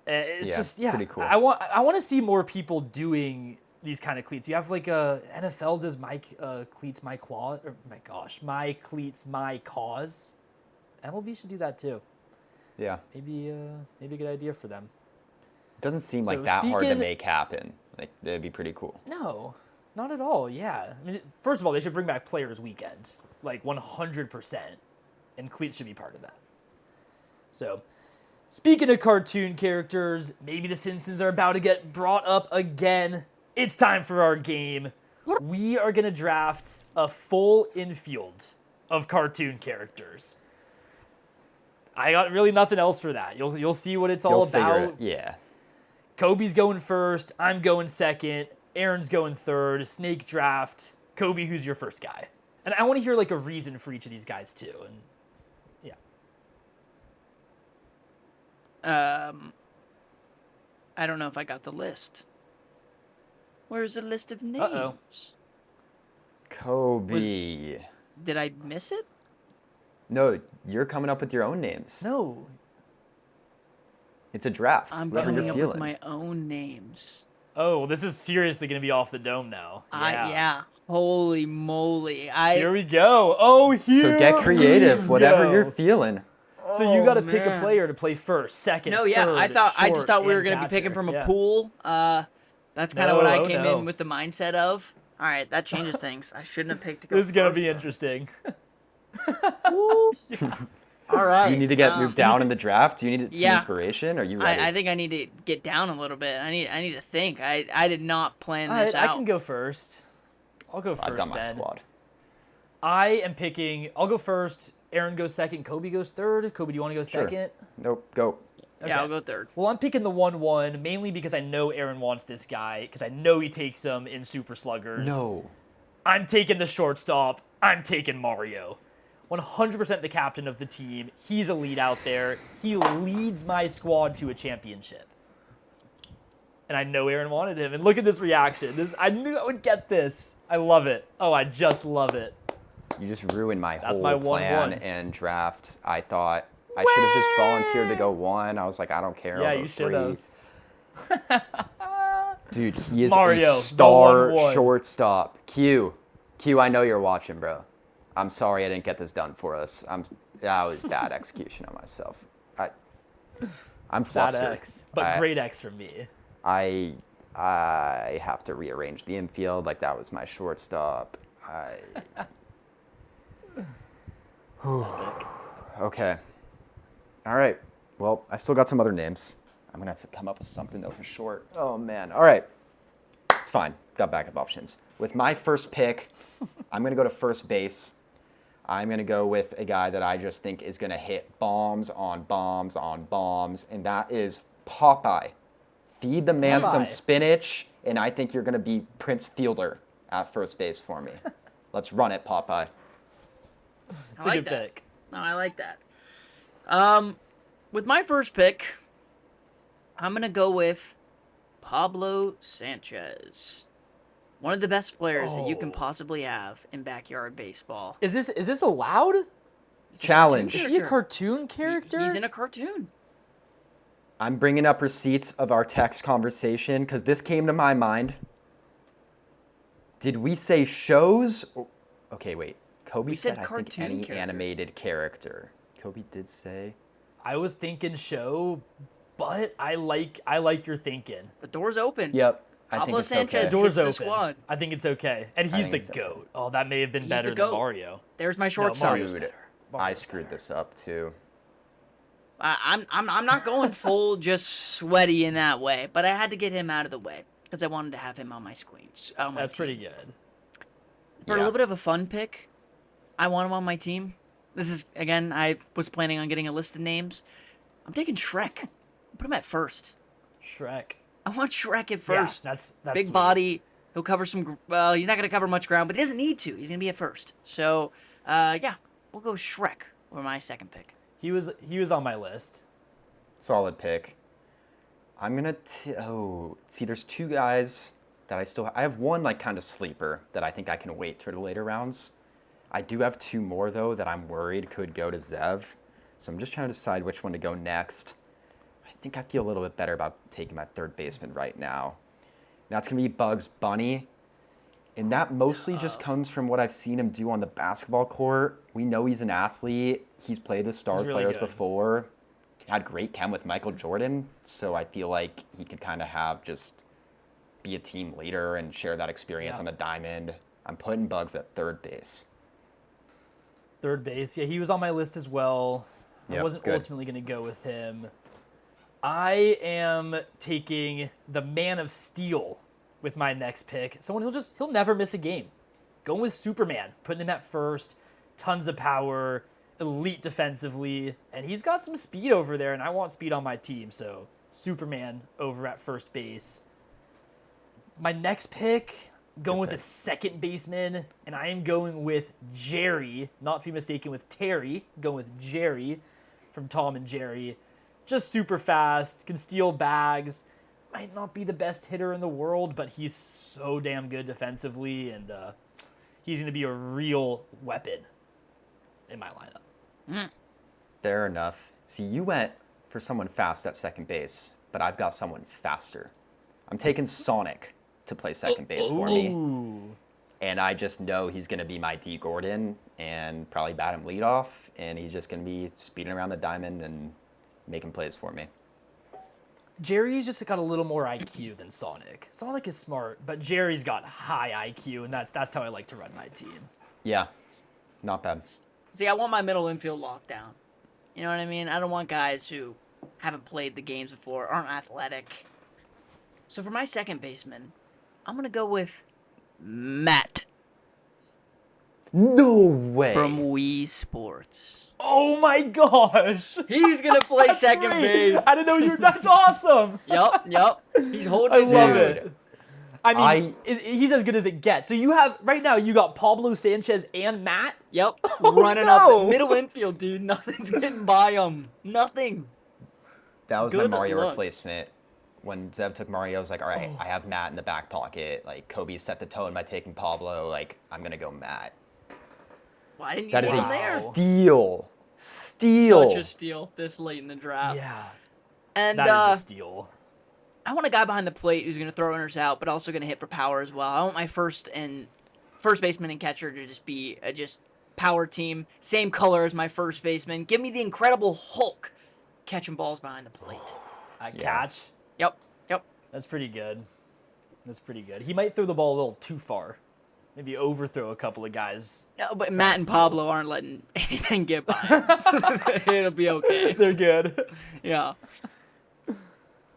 It's just pretty cool. I want to see more people doing these kind of cleats. You have like NFL does my cleats my claw, or my gosh, my cleats my cause. MLB should do that too. Yeah. Maybe a good idea for them. It doesn't seem like So that hard to speaking- make happen. Like, that'd be pretty cool. No, not at all. Yeah. I mean, first of all, they should bring back Players Weekend, like 100%, and cleats should be part of that. So, speaking of cartoon characters, maybe the Simpsons are about to get brought up again. It's time for our game. We are going to draft a full infield of cartoon characters. I got really nothing else for that. You'll see what it's all You'll figure about. it. Yeah. Kobe's going first. I'm going second. Aaron's going third. Snake draft. Kobe, who's your first guy? And I want to hear like a reason for each of these guys too. And yeah. I don't know if I got the list. Where's the list of names? Uh-oh. Kobe. Did I miss it? No, you're coming up with your own names. No. It's a draft. I'm Whatever coming you're up feeling. with my own names. Oh, well, this is seriously going to be off the dome now. Yeah. Holy moly. Here we go. Oh, here So get creative, we whatever go. you're feeling. So you got to Oh, pick a man. player to play first, second, No, yeah, third, I just short, thought we were and going to be picking catcher. from a Yeah. pool. That's kind of No, what I oh, came no. in with the mindset of. All right, that changes things. I shouldn't have picked to go This is going to first, be though. interesting. All right. Do you need to get moved down in the draft? Do you need some Yeah. inspiration? Are you ready? I think I need to get down a little bit. I need to think. I did not plan All this right, out. I can go first. I'll go first I've got my then. squad. I am picking. I'll go first. Aaron goes second. Kobe goes third. Kobe, do you want to go Sure. second? Nope, go. Okay. Yeah, I'll go third. Well, I'm picking the 1-1 mainly because I know Aaron wants this guy because I know he takes him in Super Sluggers. No. I'm taking the shortstop. I'm taking Mario. 100% the captain of the team. He's a lead out there. He leads my squad to a championship. And I know Aaron wanted him. And look at this reaction. I knew I would get this. I love it. Oh, I just love it. You just ruined my That's whole my plan 1-1. and draft. I thought I should have just volunteered to go 1. I was like, I don't care. Yeah, I'll go you should 3. have. Dude, he is Mario, a the star 1-1. shortstop. Q, I know you're watching, bro. I'm sorry I didn't get this done for us. That was bad execution on myself. I'm Bad flustered. X. But great X from me. I have to rearrange the infield. Like, that was my shortstop. Okay. All right. Well, I still got some other names. I'm going to have to come up with something, though, for short. Oh, man. All right. It's fine. Got backup options. With my first pick, I'm going to go to first base. I'm going to go with a guy that I just think is going to hit bombs on bombs on bombs, and that is Popeye. Feed the man some Popeye. spinach, and I think you're going to be Prince Fielder at first base for me. Let's run it, Popeye. It's I a like good that. pick. No, I like that. With my first pick, I'm gonna go with Pablo Sanchez. One of the best players that you can Oh. possibly have in backyard baseball. Is this allowed? Challenge. Is he a cartoon character? He's in a cartoon. I'm bringing up receipts of our text conversation because this came to my mind. Did we say shows? Okay, wait. Kobe We said, said I think, cartoon any character. animated character. Kobe did say. I was thinking show, but I like your thinking. The door's open. Yep. I think Pablo it's Sanchez. okay. Door's It's the open. squad. I think it's okay, and he's think the it's okay. goat. Oh, that may have been He's better the than goat. Mario. There's my shortstop. Mario's Dude, better. I Mario's screwed better. this up too. I'm not going full just sweaty in that way, but I had to get him out of the way because I wanted to have him on my screens. That's pretty good. For a Yeah. little bit of a fun pick, I want him on my team. This is, again, I was planning on getting a list of names. I'm taking Shrek. Put him at first. Shrek. I want Shrek at first. Yeah, that's Big sweet. body, He'll cover some. Well, he's not going to cover much ground, but he doesn't need to. He's going to be at first. So, yeah, we'll go Shrek for my second pick. He was on my list. Solid pick. I'm gonna see. There's two guys that I have one like kind of sleeper that I think I can wait to the later rounds. I do have two more though that I'm worried could go to Zev. So I'm just trying to decide which one to go next. I think I feel a little bit better about taking my third baseman right now. Now it's gonna be Bugs Bunny. And that mostly just comes from what I've seen him do on the basketball court. We know he's an athlete. He's played with star players before. Had great chem with Michael Jordan. So I feel like he could kind of be a team leader and share that experience on the diamond. I'm putting Bugs at third base. Third base. Yeah, he was on my list as well. I wasn't ultimately going to go with him. I am taking the Man of Steel with my next pick. Someone he'll never miss a game. Going with Superman, putting him at first, tons of power, elite defensively, and he's got some speed over there, and I want speed on my team, so Superman over at first base. My next pick, going with the second baseman, and I am going with Jerry, not to be mistaken with Terry, going with Jerry from Tom and Jerry. Just super fast, can steal bags, might not be the best hitter in the world, but he's so damn good defensively, and he's going to be a real weapon in my lineup. Fair enough. See, you went for someone fast at second base, but I've got someone faster. I'm taking Sonic to play second base for me. And I just know he's going to be my D. Gordon and probably bat him leadoff, and he's just going to be speeding around the diamond and making plays for me. Jerry's just got a little more IQ than Sonic. Sonic is smart, but Jerry's got high IQ, and that's how I like to run my team. Yeah, not bad. See, I want my middle infield locked down. You know what I mean? I don't want guys who haven't played the games before, aren't athletic. So for my second baseman, I'm going to go with Matt No way. from Wii Sports. Oh my gosh! He's going to play second base. I didn't know that's awesome! Yup. He's holding I his love own. it. I mean, he's as good as it gets. So right now you got Pablo Sanchez and Matt? Yep, Oh, running up middle infield, dude. Nothing's getting by him. Nothing. That was Good my Mario luck. replacement. When Zev took Mario, I was like, all right, I have Matt in the back pocket. Like, Kobe set the tone by taking Pablo. Like, I'm going to go Matt. Why didn't you That is take a him there? steal. Steal. Such a steal this late in the draft. Yeah. And That is a steal. I want a guy behind the plate who's going to throw runners out, but also going to hit for power as well. I want my first baseman and catcher to just be a power team. Same color as my first baseman. Give me the Incredible Hulk catching balls behind the plate. Catch? Yep. That's pretty good. He might throw the ball a little too far. Maybe overthrow a couple of guys. No, but Matt and Pablo aren't letting anything get by him. It'll be okay. They're good. Yeah.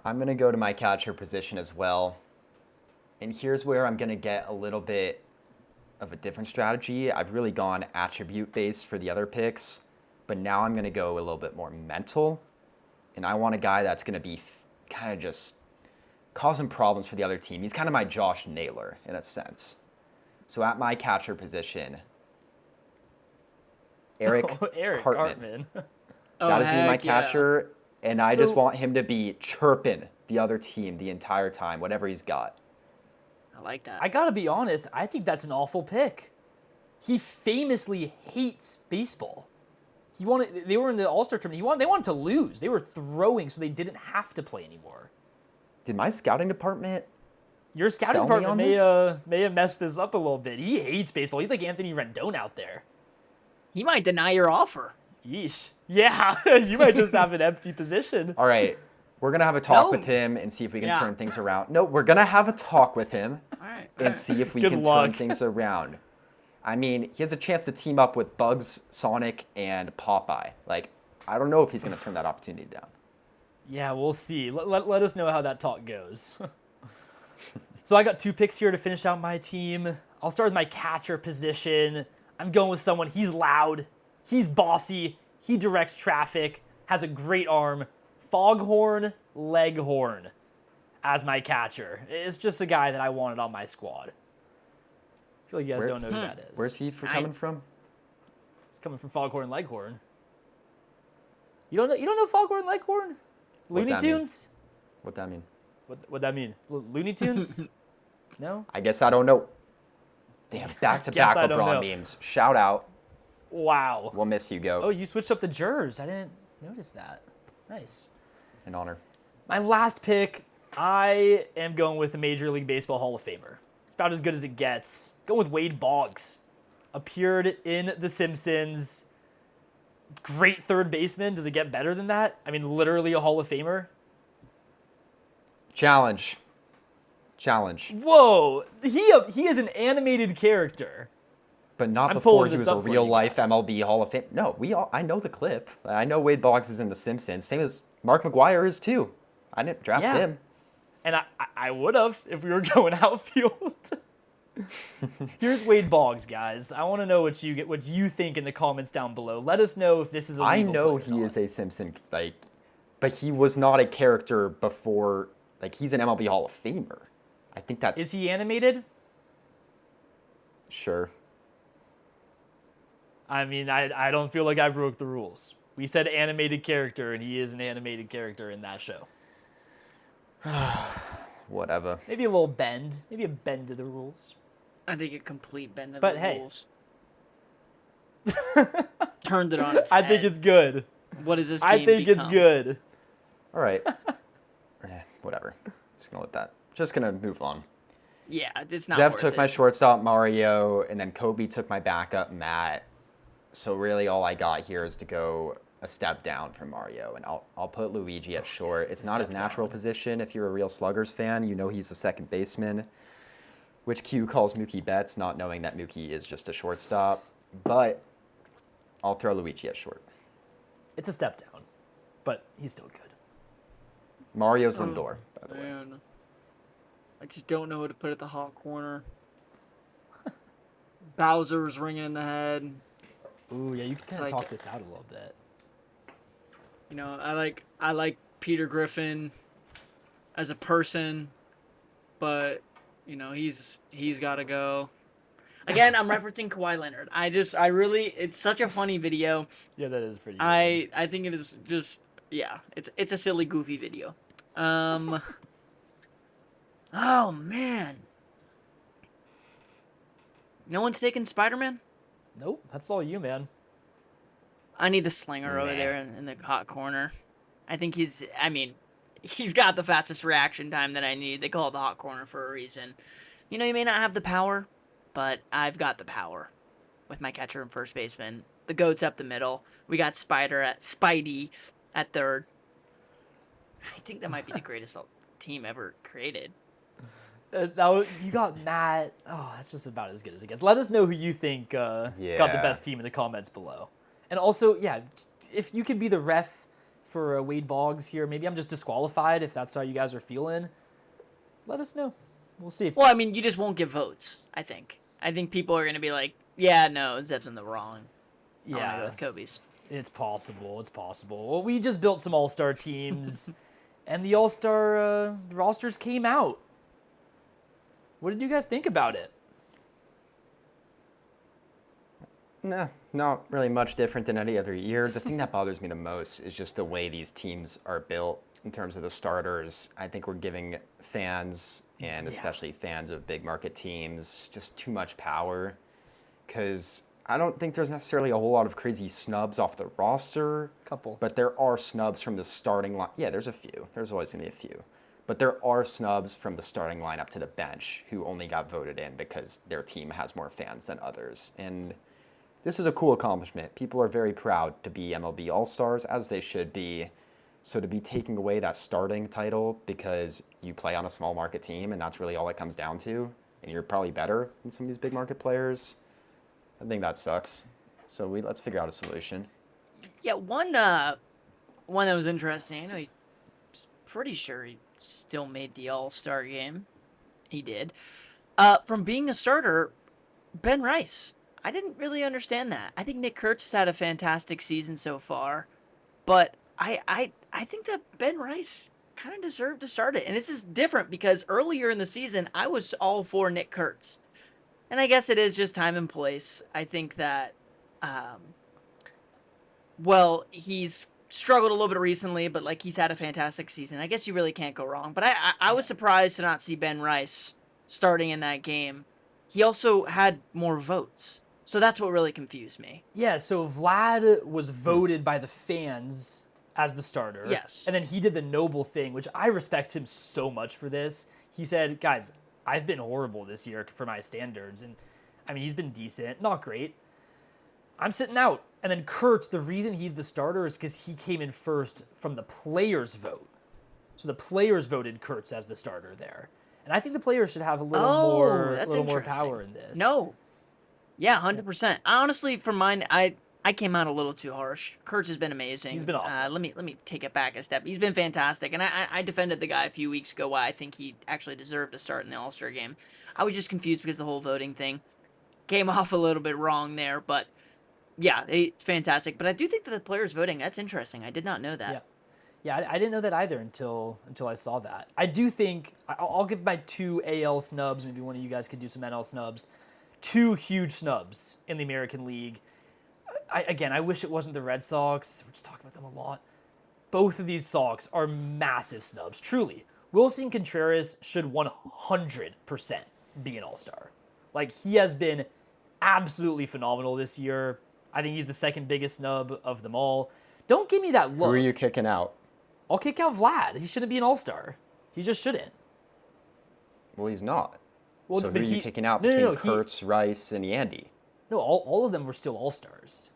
I'm going to go to my catcher position as well. And here's where I'm going to get a little bit of a different strategy. I've really gone attribute-based for the other picks, but now I'm going to go a little bit more mental. And I want a guy that's going to be kind of just causing problems for the other team. He's kind of my Josh Naylor in a sense. So at my catcher position, Eric Cartman. That is me, my catcher. And I just want him to be chirping the other team the entire time, whatever he's got. I like that. I gotta be honest, I think that's an awful pick. He famously hates baseball. They were in the All-Star tournament. They wanted to lose. They were throwing so they didn't have to play anymore. Did my scouting department Your scouting sell me department on may have messed this up a little bit. He hates baseball. He's like Anthony Rendon out there. He might deny your offer. Yeesh. Yeah, you might just have an empty position. All right, we're going to have a talk with him and see if we can turn things around. No, we're going to have a talk with him and see if we can turn things around. I mean, he has a chance to team up with Bugs, Sonic, and Popeye. Like, I don't know if he's going to turn that opportunity down. Yeah, we'll see. Let us know how that talk goes. So I got 2 picks here to finish out my team. I'll start with my catcher position. I'm going with someone. He's loud. He's bossy. He directs traffic. Has a great arm. Foghorn Leghorn. as my catcher. It's just a guy that I wanted on my squad. I feel like you guys don't know who that is. Where's he coming from? It's coming from Foghorn Leghorn. You don't know Foghorn Leghorn? Looney Tunes? What'd that mean? What that mean? Looney Tunes? No? I guess I don't know. Damn, back-to-back I don't LeBron know. memes. Shout out. Wow. We'll miss you, Go. Oh, you switched up the jurors. I didn't notice that. Nice. In honor. My last pick, I am going with a Major League Baseball Hall of Famer. It's about as good as it gets. Going with Wade Boggs. Appeared in The Simpsons. Great third baseman. Does it get better than that? I mean, literally a Hall of Famer. Challenge. Whoa. He is an animated character. But not I'm before pulling he this was a up for you real-life guys. MLB Hall of Fame. No, I know the clip. I know Wade Boggs is in The Simpsons. Same as Mark McGwire is, too. I didn't draft him. And I would have if we were going outfield. Here's Wade Boggs, guys. I want to know what you think in the comments down below. Let us know if this is a I legal know play or he not. is a Simpson, but he was not a character before. He's an MLB Hall of Famer. I think that Is he animated? Sure. I mean, I don't feel like I broke the rules. We said animated character, and he is an animated character in that show. Whatever. Maybe a little bend. Maybe a bend to the rules. I think a complete bend of But the hey. rules. Turned it on its I think head. it's good. What is this game I think it's become? good. All right. Whatever. Just gonna let that. Just gonna move on. Yeah, it's not Zev worth took it. my shortstop Mario, and then Kobe took my backup Matt. So really, all I got here is to go a step down from Mario, and I'll put Luigi at short. It's a not his step natural down. position. If you're a real Sluggers fan, you know he's a second baseman, which Q calls Mookie Betts, not knowing that Mookie is just a shortstop. But I'll throw Luigi at short. It's a step down, but he's still good. Mario's Lindor, by the way. Man. I just don't know who to put at the hot corner. Bowser was ringing in the head. Ooh, yeah, you can kind of like- talk this out a little bit. You know, I like Peter Griffin as a person, but you know, he's got to go. Again, I'm referencing Kawhi Leonard. It's such a funny video. Yeah, that is pretty good. I think it is just, yeah, it's a silly, goofy video. Oh man, no one's taking Spider-Man. Nope, that's all you, man. I need the slinger over there in the hot corner. I think he's got the fastest reaction time that I need. They call it the hot corner for a reason. You know, you may not have the power, but I've got the power with my catcher and first baseman. The goat's up the middle. We got Spidey at third. I think that might be the greatest team ever created. You got Matt. Oh, that's just about as good as it gets. Let us know who you think got the Yeah. best team in the comments below. And also, yeah, if you could be the ref for Wade Boggs here, maybe I'm just disqualified if that's how you guys are feeling. Let us know. We'll see. Well, I mean, you just won't get votes, I think. I think people are going to be like, yeah, no, Zev's in the wrong. I wanna go Yeah, with Kobe's. it's possible. It's possible. Well, we just built some all-star teams, and the all-star rosters came out. What did you guys think about it? Nah, not really much different than any other year. The thing that bothers me the most is just the way these teams are built in terms of the starters. I think we're giving fans, and especially fans of big market teams, just too much power. Because I don't think there's necessarily a whole lot of crazy snubs off the roster. Couple. But there are snubs from the starting line. Yeah, there's a few. There's always going to be a few. But there are snubs from the starting lineup to the bench who only got voted in because their team has more fans than others. And this is a cool accomplishment. People are very proud to be MLB All-Stars, as they should be. So to be taking away that starting title because you play on a small market team and that's really all it comes down to, and you're probably better than some of these big market players, I think that sucks. So let's figure out a solution. Yeah, one that was interesting. I know he's pretty sure he still made the All-Star game. He did. From being a starter, Ben Rice. I didn't really understand that. I think Nick Kurtz has had a fantastic season so far, but I think that Ben Rice kind of deserved to start it. And this is different because earlier in the season, I was all for Nick Kurtz. And I guess it is just time and place. I think that, he's struggled a little bit recently, but like he's had a fantastic season. I guess you really can't go wrong. But I was surprised to not see Ben Rice starting in that game. He also had more votes. So that's what really confused me. Yeah, so Vlad was voted by the fans as the starter. Yes. And then he did the noble thing, which I respect him so much for this. He said, guys, I've been horrible this year for my standards. And, I mean, he's been decent, not great. I'm sitting out. And then Kurtz, the reason he's the starter is because he came in first from the players' vote. So the players voted Kurtz as the starter there. And I think the players should have a little more power in this. No. Yeah, 100%. Honestly, for mine, I came out a little too harsh. Kurtz has been amazing. He's been awesome. Let me take it back a step. He's been fantastic, and I defended the guy a few weeks ago why I think he actually deserved to start in the All-Star game. I was just confused because the whole voting thing came off a little bit wrong there, but yeah, it's fantastic. But I do think that the players voting, that's interesting. I did not know that. Yeah, I didn't know that either until I saw that. I do think I'll give my 2 AL snubs. Maybe one of you guys could do some NL snubs. 2 huge snubs in the American League. I wish it wasn't the Red Sox. We're just talking about them a lot. Both of these Sox are massive snubs, truly. Wilson Contreras should 100% be an All-Star. Like, he has been absolutely phenomenal this year. I think he's the second biggest snub of them all. Don't give me that look. Who are you kicking out? I'll kick out Vlad. He shouldn't be an All-Star. He just shouldn't. Well, he's not. Well, so who but are you kicking out between Kurtz, Rice, and Yandy? No, all of them were still All-Stars.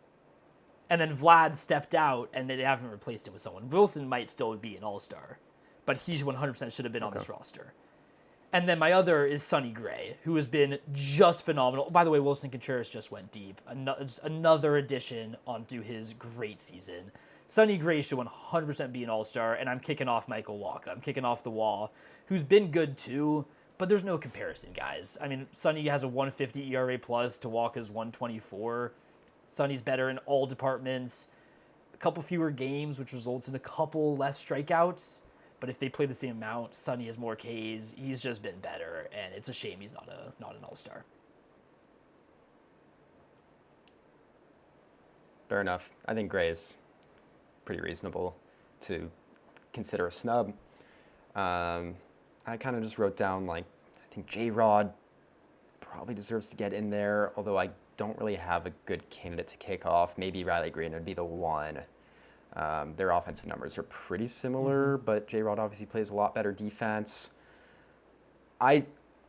And then Vlad stepped out, and they haven't replaced him with someone. Wilson might still be an All-Star, but he 100% should have been on this roster. And then my other is Sonny Gray, who has been just phenomenal. By the way, Wilson Contreras just went deep. Another addition onto his great season. Sonny Gray should 100% be an All-Star, and I'm kicking off Michael Wacha. I'm kicking off the Wall, who's been good too, but there's no comparison, guys. I mean, Sonny has a 150 ERA plus to Wacha's 124. Sonny's better in all departments. A couple fewer games, which results in a couple less strikeouts. But if they play the same amount, Sonny has more Ks. He's just been better, and it's a shame he's not an All-Star. Fair enough. I think Gray is pretty reasonable to consider a snub. I kind of just wrote down, like, I think J-Rod probably deserves to get in there, although I don't really have a good candidate to kick off. Maybe Riley Green would be the one. Their offensive numbers are pretty similar, but J-Rod obviously plays a lot better defense. I'm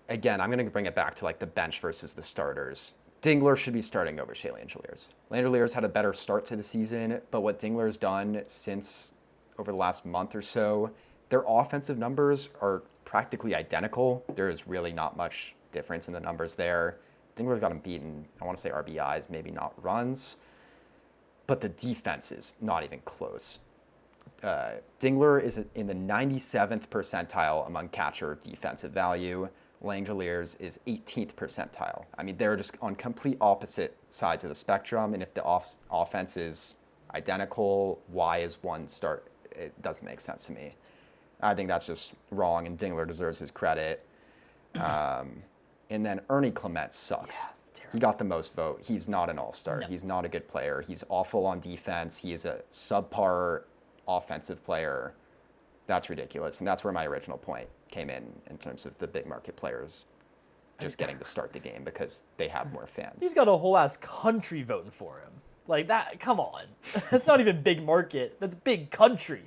going to bring it back to like the bench versus the starters. Dingler should be starting over Shea Langeliers. Langeliers had a better start to the season, but what Dingler's done since over the last month or so, their offensive numbers are practically identical. There is really not much difference in the numbers there. Dingler's got him beaten, I want to say RBIs, maybe not runs. But the defense is not even close. Dingler is in the 97th percentile among catcher defensive value. Langeliers is 18th percentile. I mean, they're just on complete opposite sides of the spectrum. And if the offense is identical, why is one start? It doesn't make sense to me. I think that's just wrong, and Dingler deserves his credit. And then Ernie Clement sucks. Yeah. He got the most vote. He's not an all-star. No. He's not a good player. He's awful on defense. He is a subpar offensive player. That's ridiculous. And that's where my original point came in terms of the big market players just getting to start the game because they have more fans. He's got a whole ass country voting for him. Like that, come on. That's not even big market. That's big country.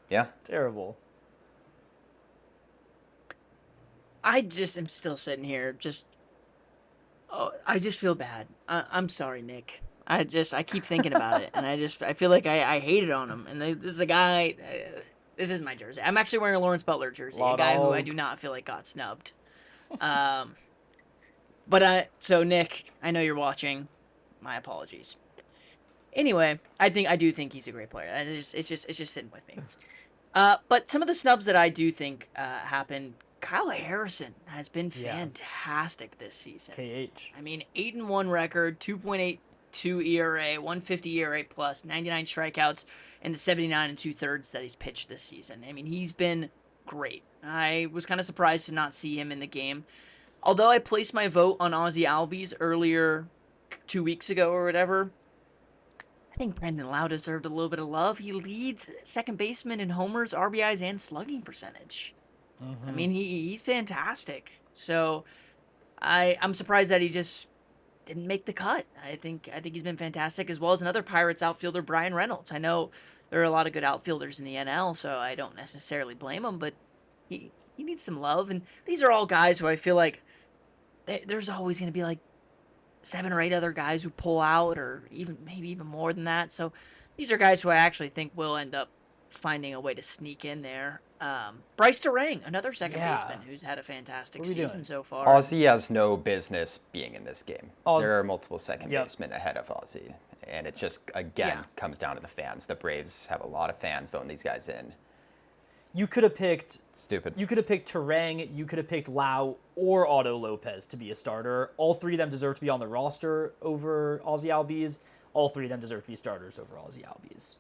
Yeah. Terrible. I just am still sitting here I just feel bad. I'm sorry, Nick. I keep thinking about it, and I feel like I hated on him. And this is a guy. This is my jersey. I'm actually wearing a Lawrence Butler jersey, a guy who I do not feel like got snubbed. So Nick, I know you're watching. My apologies. Anyway, I do think he's a great player. It's just sitting with me. But some of the snubs that I do think happened. Kyle Harrison has been fantastic this season. KH. I mean, 8-1 record, 2.82 ERA, 150 ERA plus, 99 strikeouts, in the 79 and 2/3 that he's pitched this season. I mean, he's been great. I was kind of surprised to not see him in the game. Although I placed my vote on Ozzy Albies earlier 2 weeks ago or whatever, I think Brandon Lau deserved a little bit of love. He leads second baseman in homers, RBIs, and slugging percentage. I mean, he's fantastic. So I'm surprised that he just didn't make the cut. I think he's been fantastic, as well as another Pirates outfielder, Brian Reynolds. I know there are a lot of good outfielders in the NL, so I don't necessarily blame him, but he needs some love. And these are all guys who I feel like there's always going to be like 7 or 8 other guys who pull out, or maybe even more than that. So these are guys who I actually think will end up finding a way to sneak in there. Bryce Durang, another second baseman who's had a fantastic season so far. Ozzy has no business being in this game. There are multiple second Yep. basemen ahead of Ozzy. And it just, again, comes down to the fans. The Braves have a lot of fans voting these guys in. You could have picked... Stupid. You could have picked Turang, you could have picked Lau, or Otto Lopez to be a starter. All 3 of them deserve to be on the roster over Ozzy Albies. All 3 of them deserve to be starters over Ozzy Albies.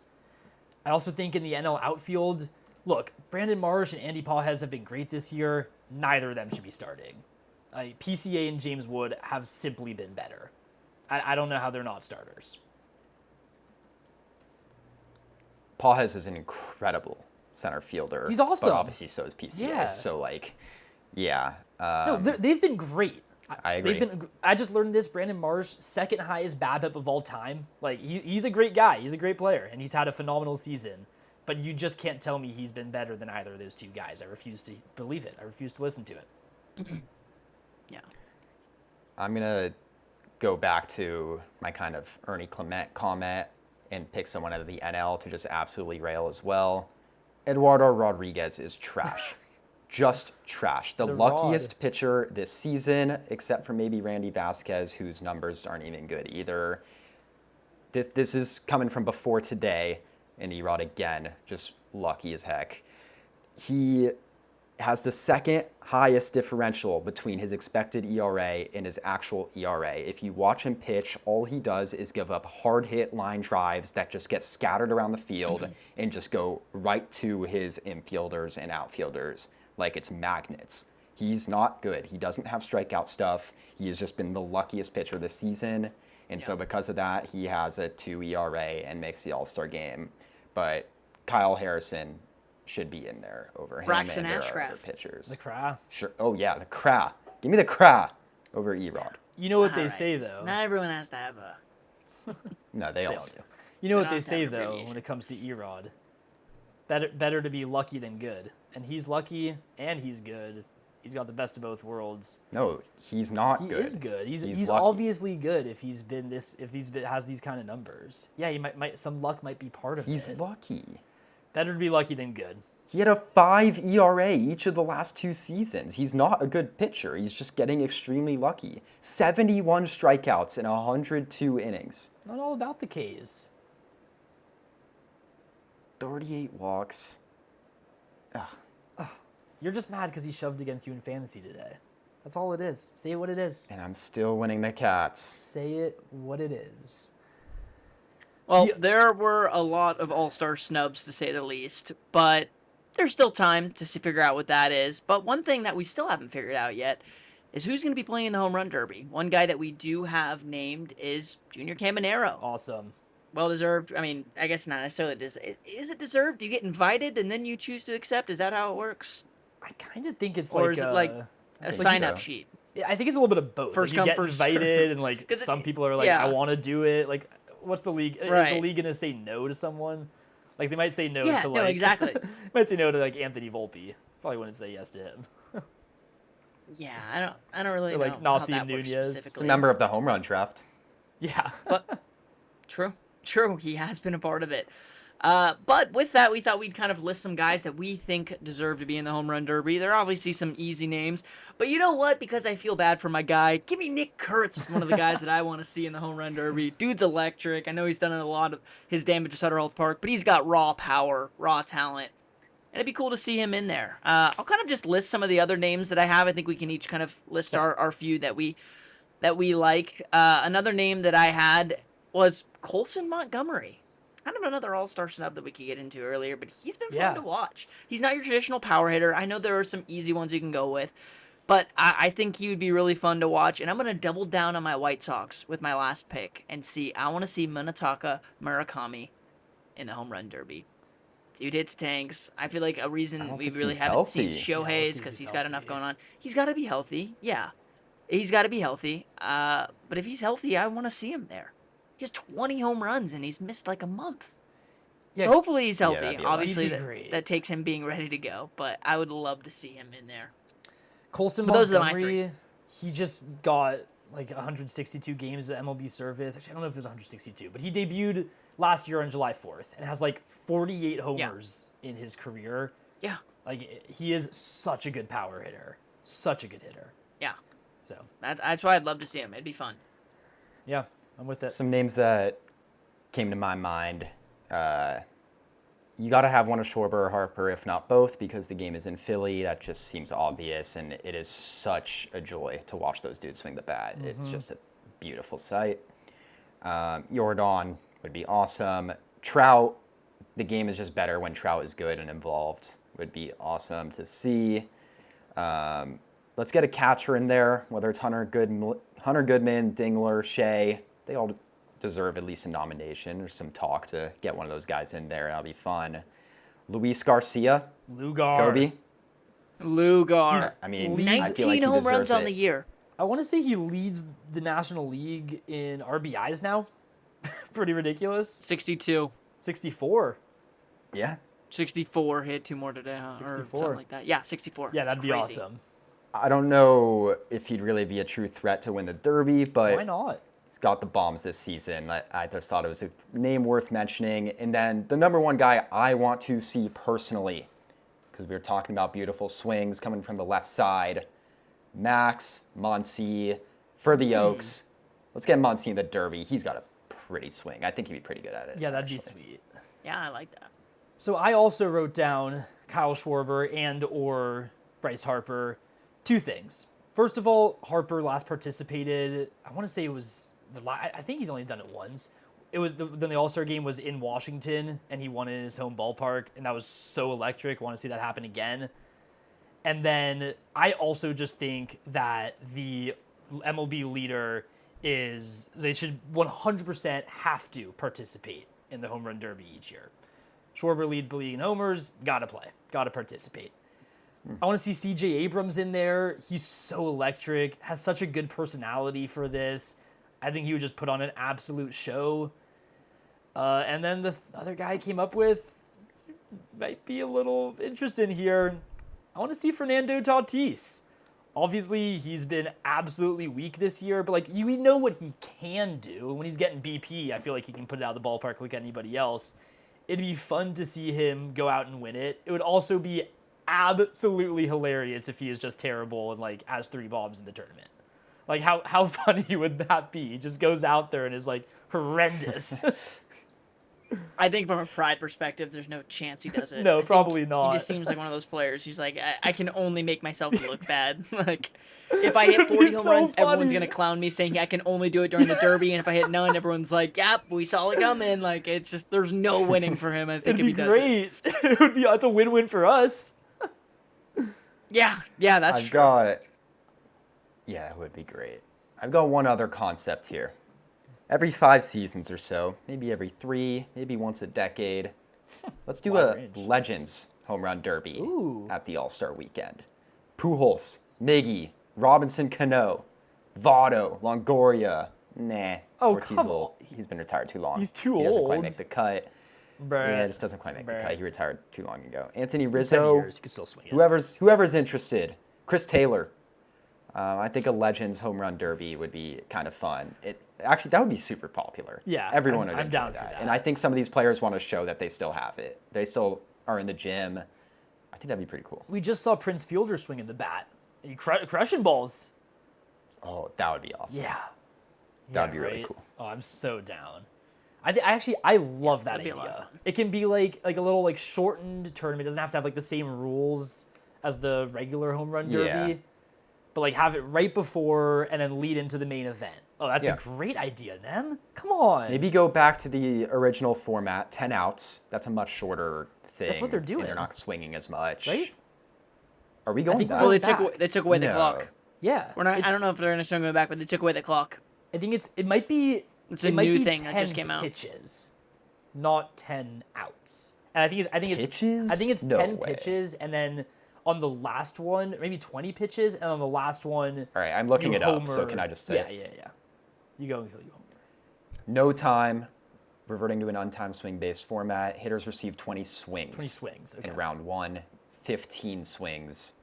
I also think in the NL outfield, look, Brandon Marsh and Andy Pages have been great this year. Neither of them should be starting. PCA and James Wood have simply been better. I don't know how they're not starters. Pages is an incredible center fielder. He's awesome. But obviously so is PCA. Yeah. So, yeah. No, they've been great. I agree. I just learned this. Brandon Marsh, second highest BABIP of all time. Like, he's a great guy. He's a great player, and he's had a phenomenal season. But you just can't tell me he's been better than either of those 2 guys. I refuse to believe it. I refuse to listen to it. Yeah. I'm going to go back to my kind of Ernie Clement comment and pick someone out of the NL to just absolutely rail as well. Eduardo Rodriguez is trash. Just trash. The luckiest pitcher this season, except for maybe Randy Vasquez, whose numbers aren't even good either. This is coming from before today, and Erod again, just lucky as heck. He has the second highest differential between his expected ERA and his actual ERA. If you watch him pitch, all he does is give up hard hit line drives that just get scattered around the field and just go right to his infielders and outfielders like it's magnets. He's not good. He doesn't have strikeout stuff. He has just been the luckiest pitcher this season. And so because of that, he has a 2 ERA and makes the All-Star game. But Kyle Harrison should be in there over him Braxton and there are other Ashcraft. pitchers. The Cra. Sure. Oh, yeah, the Cra. Give me the Cra over Erod. You know what All they right. say, though. Not everyone has to have a... No, they all do. You know what they not say, that though, abbreviation. when it comes to Erod. Better to be lucky than good. And he's lucky, and he's good. He's got the best of both worlds. No, he's not He good. is good. He's lucky. obviously good if has these kind of numbers. Yeah, he might some luck might be part of He's it. lucky. Better to be lucky than good. He had a 5 ERA each of the last 2 seasons. He's not a good pitcher. He's just getting extremely lucky. 71 strikeouts in 102 innings. It's not all about the K's. 38 walks. You're just mad because he shoved against you in fantasy today. That's all it is. Say it what it is. And I'm still winning the Cats. Say it what it is. Well, there were a lot of all-star snubs, to say the least, but there's still time to figure out what that is. But one thing that we still haven't figured out yet is who's going to be playing in the home run derby. One guy that we do have named is Junior Caminero. Awesome. Well-deserved. I mean, I guess not necessarily. Is it deserved? Do you get invited and then you choose to accept? Is that how it works? I kind of think it's Or like is it like a sign-up so. sheet? Yeah, I think it's a little bit of both. First Like, come, you get first invited, served. and like 'Cause some people are like, yeah. I want to do it. Like, what's the league? Is Right. the league gonna say no to someone? Like, they might say no Yeah, to no, like exactly. might say no to like Anthony Volpe. Probably wouldn't say yes to him. Yeah, I don't really Or, know like, how Nassim that works Nunez. He's a specifically. member of the home run draft. Yeah. True. He has been a part of it. But with that, we thought we'd kind of list some guys that we think deserve to be in the home run derby. There are obviously some easy names, but you know what? Because I feel bad for my guy, give me Nick Kurtz, one of the guys that I want to see in the home run derby. Dude's electric. I know he's done a lot of his damage at Sutter Health Park, but he's got raw power, raw talent. And it'd be cool to see him in there. I'll kind of just list some of the other names that I have. I think we can each kind of list our few that we like. Another name that I had was Colson Montgomery. kind of another all-star snub that we could get into earlier, but he's been fun Yeah. to watch. He's not your traditional power hitter. I know there are some easy ones you can go with, but I think he would be really fun to watch. And I'm going to double down on my White Sox with my last pick and I want to see Munetaka Murakami in the home run derby. Dude hits tanks. I feel like a reason we think really he's haven't seen healthy. Yeah, Shohei we'll is see if because he's he's got enough healthy. going on. He's got to be healthy. Yeah. He's got to be healthy. But if he's healthy, I want to see him there. He has 20 home runs and he's missed like a month. Yeah, So hopefully he's that'd healthy. be awesome. Obviously, He'd be great. that takes him being ready to go. But I would love to see him in there. Colson But those are my Montgomery, he just got like 162 games of MLB service. Actually, I don't know if it was 162, but he debuted last year on July 4th and has like 48 homers in his career. Yeah. Like, he is such a good power hitter. Such a good hitter. Yeah. So, That's why I'd love to see him. It'd be fun. yeah, I'm with it. Some names that came to my mind. You got to have one of Schwarber or Harper, if not both, because the game is in Philly. That just seems obvious, and it is such a joy to watch those dudes swing the bat. It's just a beautiful sight. Jordan would be awesome. Trout, the game is just better when Trout is good and involved. Would be awesome to see. Let's get a catcher in there, whether it's Hunter Goodman, Dingler, Shea. They all deserve at least a nomination or some talk to get one of those guys in there. That'll be fun. Luis Garcia, Lugar. Kobe. Lugar. I mean, I 19 feel like he home runs deserves on it. the year. I want to say he leads the National League in RBIs now. Pretty ridiculous. 62. 64. Yeah. 64. He had 2 more today, huh? Or 64. something like that. Yeah, 64. Yeah, that'd be Crazy. awesome. I don't know if he'd really be a true threat to win the Derby, but Why not? he's got the bombs this season. I just thought it was a name worth mentioning. And then the number one guy I want to see personally, because we were talking about beautiful swings coming from the left side, Max Muncy for the Oaks. Let's get Muncy in the Derby. He's got a pretty swing. I think he'd be pretty good at it. Yeah, that'd be actually. sweet. Yeah, I like that. So I also wrote down Kyle Schwarber and or Bryce Harper. 2 things. First of all, Harper last participated, I want to say it was, I think he's only done it once. It was then the All-Star game was in Washington, and he won in his home ballpark, and that was so electric. I want to see that happen again. And then I also just think that the MLB leader they should 100% have to participate in the home run derby each year. Schwarber leads the league in homers, gotta play, gotta participate. I want to see CJ Abrams in there. He's so electric, has such a good personality for this. I think he would just put on an absolute show. And then the other guy I came up with might be a little interesting here. I want to see Fernando Tatis. Obviously, he's been absolutely weak this year, but we know what he can do. When he's getting BP, I feel like he can put it out of the ballpark like anybody else. It'd be fun to see him go out and win it. It would also be absolutely hilarious if he is just terrible and has 3 bombs in the tournament. How funny would that be? He just goes out there and is horrendous. I think from a pride perspective, there's no chance he does it. No, I think probably not. He just seems like one of those players who's I can only make myself look bad. If I hit 40 be home so runs, everyone's funny. going to clown me saying I can only do it during the Derby. And if I hit none, everyone's like, yep, we saw it coming. It's just, there's no winning for him, I think, It'd if be he does it. great. It's a win-win for us. Yeah, that's I've true. Yeah, it would be great. I've got one other concept here. Every 5 seasons or so, maybe every 3, maybe once a decade, let's do Wide a range. Legends home run derby Ooh. at the All-Star weekend. Pujols, Miggy, Robinson Cano, Votto, Longoria. Nah. Oh, Ortiz come will- on. He's been retired too long. He's too He doesn't quite old. make the cut. Bruh. Yeah, it just doesn't quite make the Bruh. cut. He retired too long ago. Anthony 10 Rizzo. years, he can still swing it. Whoever's interested. Chris Taylor. I think a Legends home run derby would be kind of fun. Actually, that would be super popular. Yeah, Everyone I'm would enjoy down for that. And I think some of these players want to show that they still have it. They still are in the gym. I think that'd be pretty cool. We just saw Prince Fielder swinging the bat. He crushing balls. Oh, that would be awesome. Yeah. That'd be really cool. Oh, I'm so down. I love that that'd be a lot of idea. fun. It can be like a little shortened tournament. It doesn't have to have the same rules as the regular home run derby. Yeah. But have it right before and then lead into the main event. Oh, that's a great idea, Nem. Come on. Maybe go back to the original format, 10 outs. That's a much shorter thing. That's what they're doing. And they're not swinging as much. Right? Are we going think back? we're Well, going they took away the No. clock. Yeah. We're not. I don't know if they're necessarily going back, but they took away the clock. I think it might be. It's a it might new be thing that 10 just came out. Pitches, not 10 outs. And I think it's Pitches? I think it's No 10 way. pitches, and then on the last one, maybe 20 pitches, and on the last one. All right, I'm looking you it up, so homer- can I just say Yeah, it? yeah. You go until you homer. No time, reverting to an untimed swing-based format. Hitters receive 20 swings. 20 swings. Okay. In round 1, 15 swings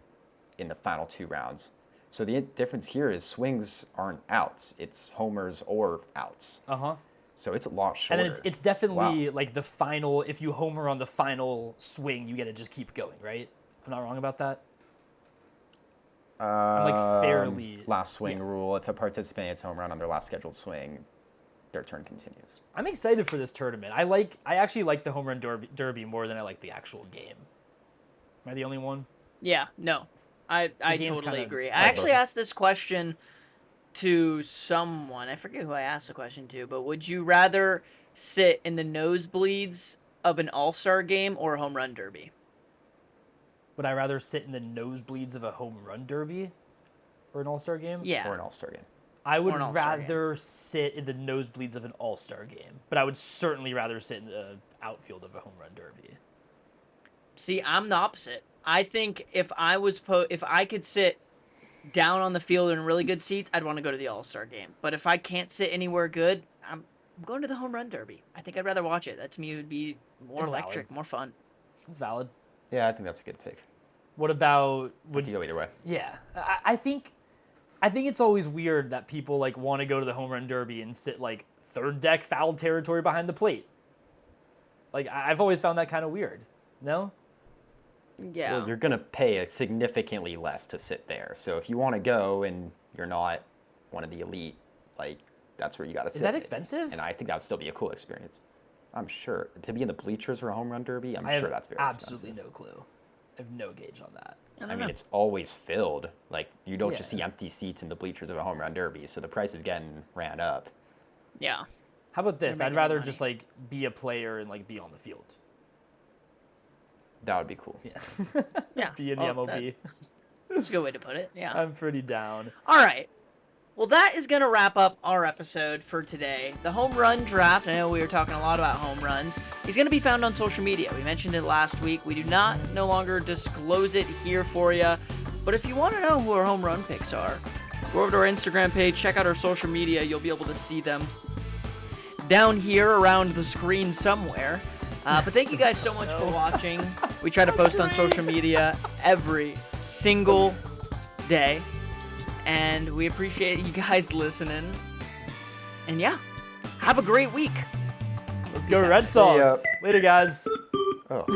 in the final 2 rounds. So the difference here is swings aren't outs. It's homers or outs. Uh-huh. So it's a lot shorter. And then it's definitely Wow. like the final. If you homer on the final swing, you get to just keep going, right? I'm not wrong about that. I'm like fairly. Last swing yeah. rule. If a participant hits home run on their last scheduled swing, their turn continues. I'm excited for this tournament. I actually like the home run derby more than I like the actual game. Am I the only one? Yeah, no. I game's totally kinda agree. I like actually both. asked this question to someone. I forget who I asked the question to, but would you rather sit in the nosebleeds of an all-star game or a home run derby? Would I rather sit in the nosebleeds of a home run derby or an all-star game? Yeah. Or an all-star game. I would Or an all-star game. rather sit in the nosebleeds of an all-star game, but I would certainly rather sit in the outfield of a home run derby. See, I'm the opposite. I think if I was if I could sit down on the field in really good seats, I'd want to go to the all-star game. But if I can't sit anywhere good, I'm going to the home run derby. I think I'd rather watch it. That to me would be more It's electric, valid. more fun. That's valid. Yeah, I think that's a good take. What about Would you go either way? Yeah, I think it's always weird that people like want to go to the home run derby and sit like third deck foul territory behind the plate. Like I've always found that kind of weird. No? Yeah. Well, you're going to pay significantly less to sit there. So if you want to go and you're not one of the elite, like, that's where you got to sit. Is that expensive? And I think that would still be a cool experience. I'm sure. To be in the bleachers for a home run derby, I'm I have sure that's very absolutely expensive. no clue. I have no gauge on that. I mean, it's always filled. Like, you don't just Yeah. see empty seats in the bleachers of a home run derby, so the price is getting ran up. Yeah. How about this? They're I'd making rather money. just like be a player and like be on the field. That would be cool. Yeah. Yeah. Be in the Well, MLB. That's a good way to put it. Yeah. I'm pretty down. All right. Well, that is going to wrap up our episode for today. The home run draft, I know we were talking a lot about home runs, is going to be found on social media. We mentioned it last week. We do not no longer disclose it here for you. But if you want to know who our home run picks are, go over to our Instagram page, check out our social media. You'll be able to see them down here around the screen somewhere. But thank you guys so much for watching. We try to post on social media every single day. And we appreciate you guys listening. And yeah, have a great week. Let's go Red Sox. ya. Later, guys. Oh.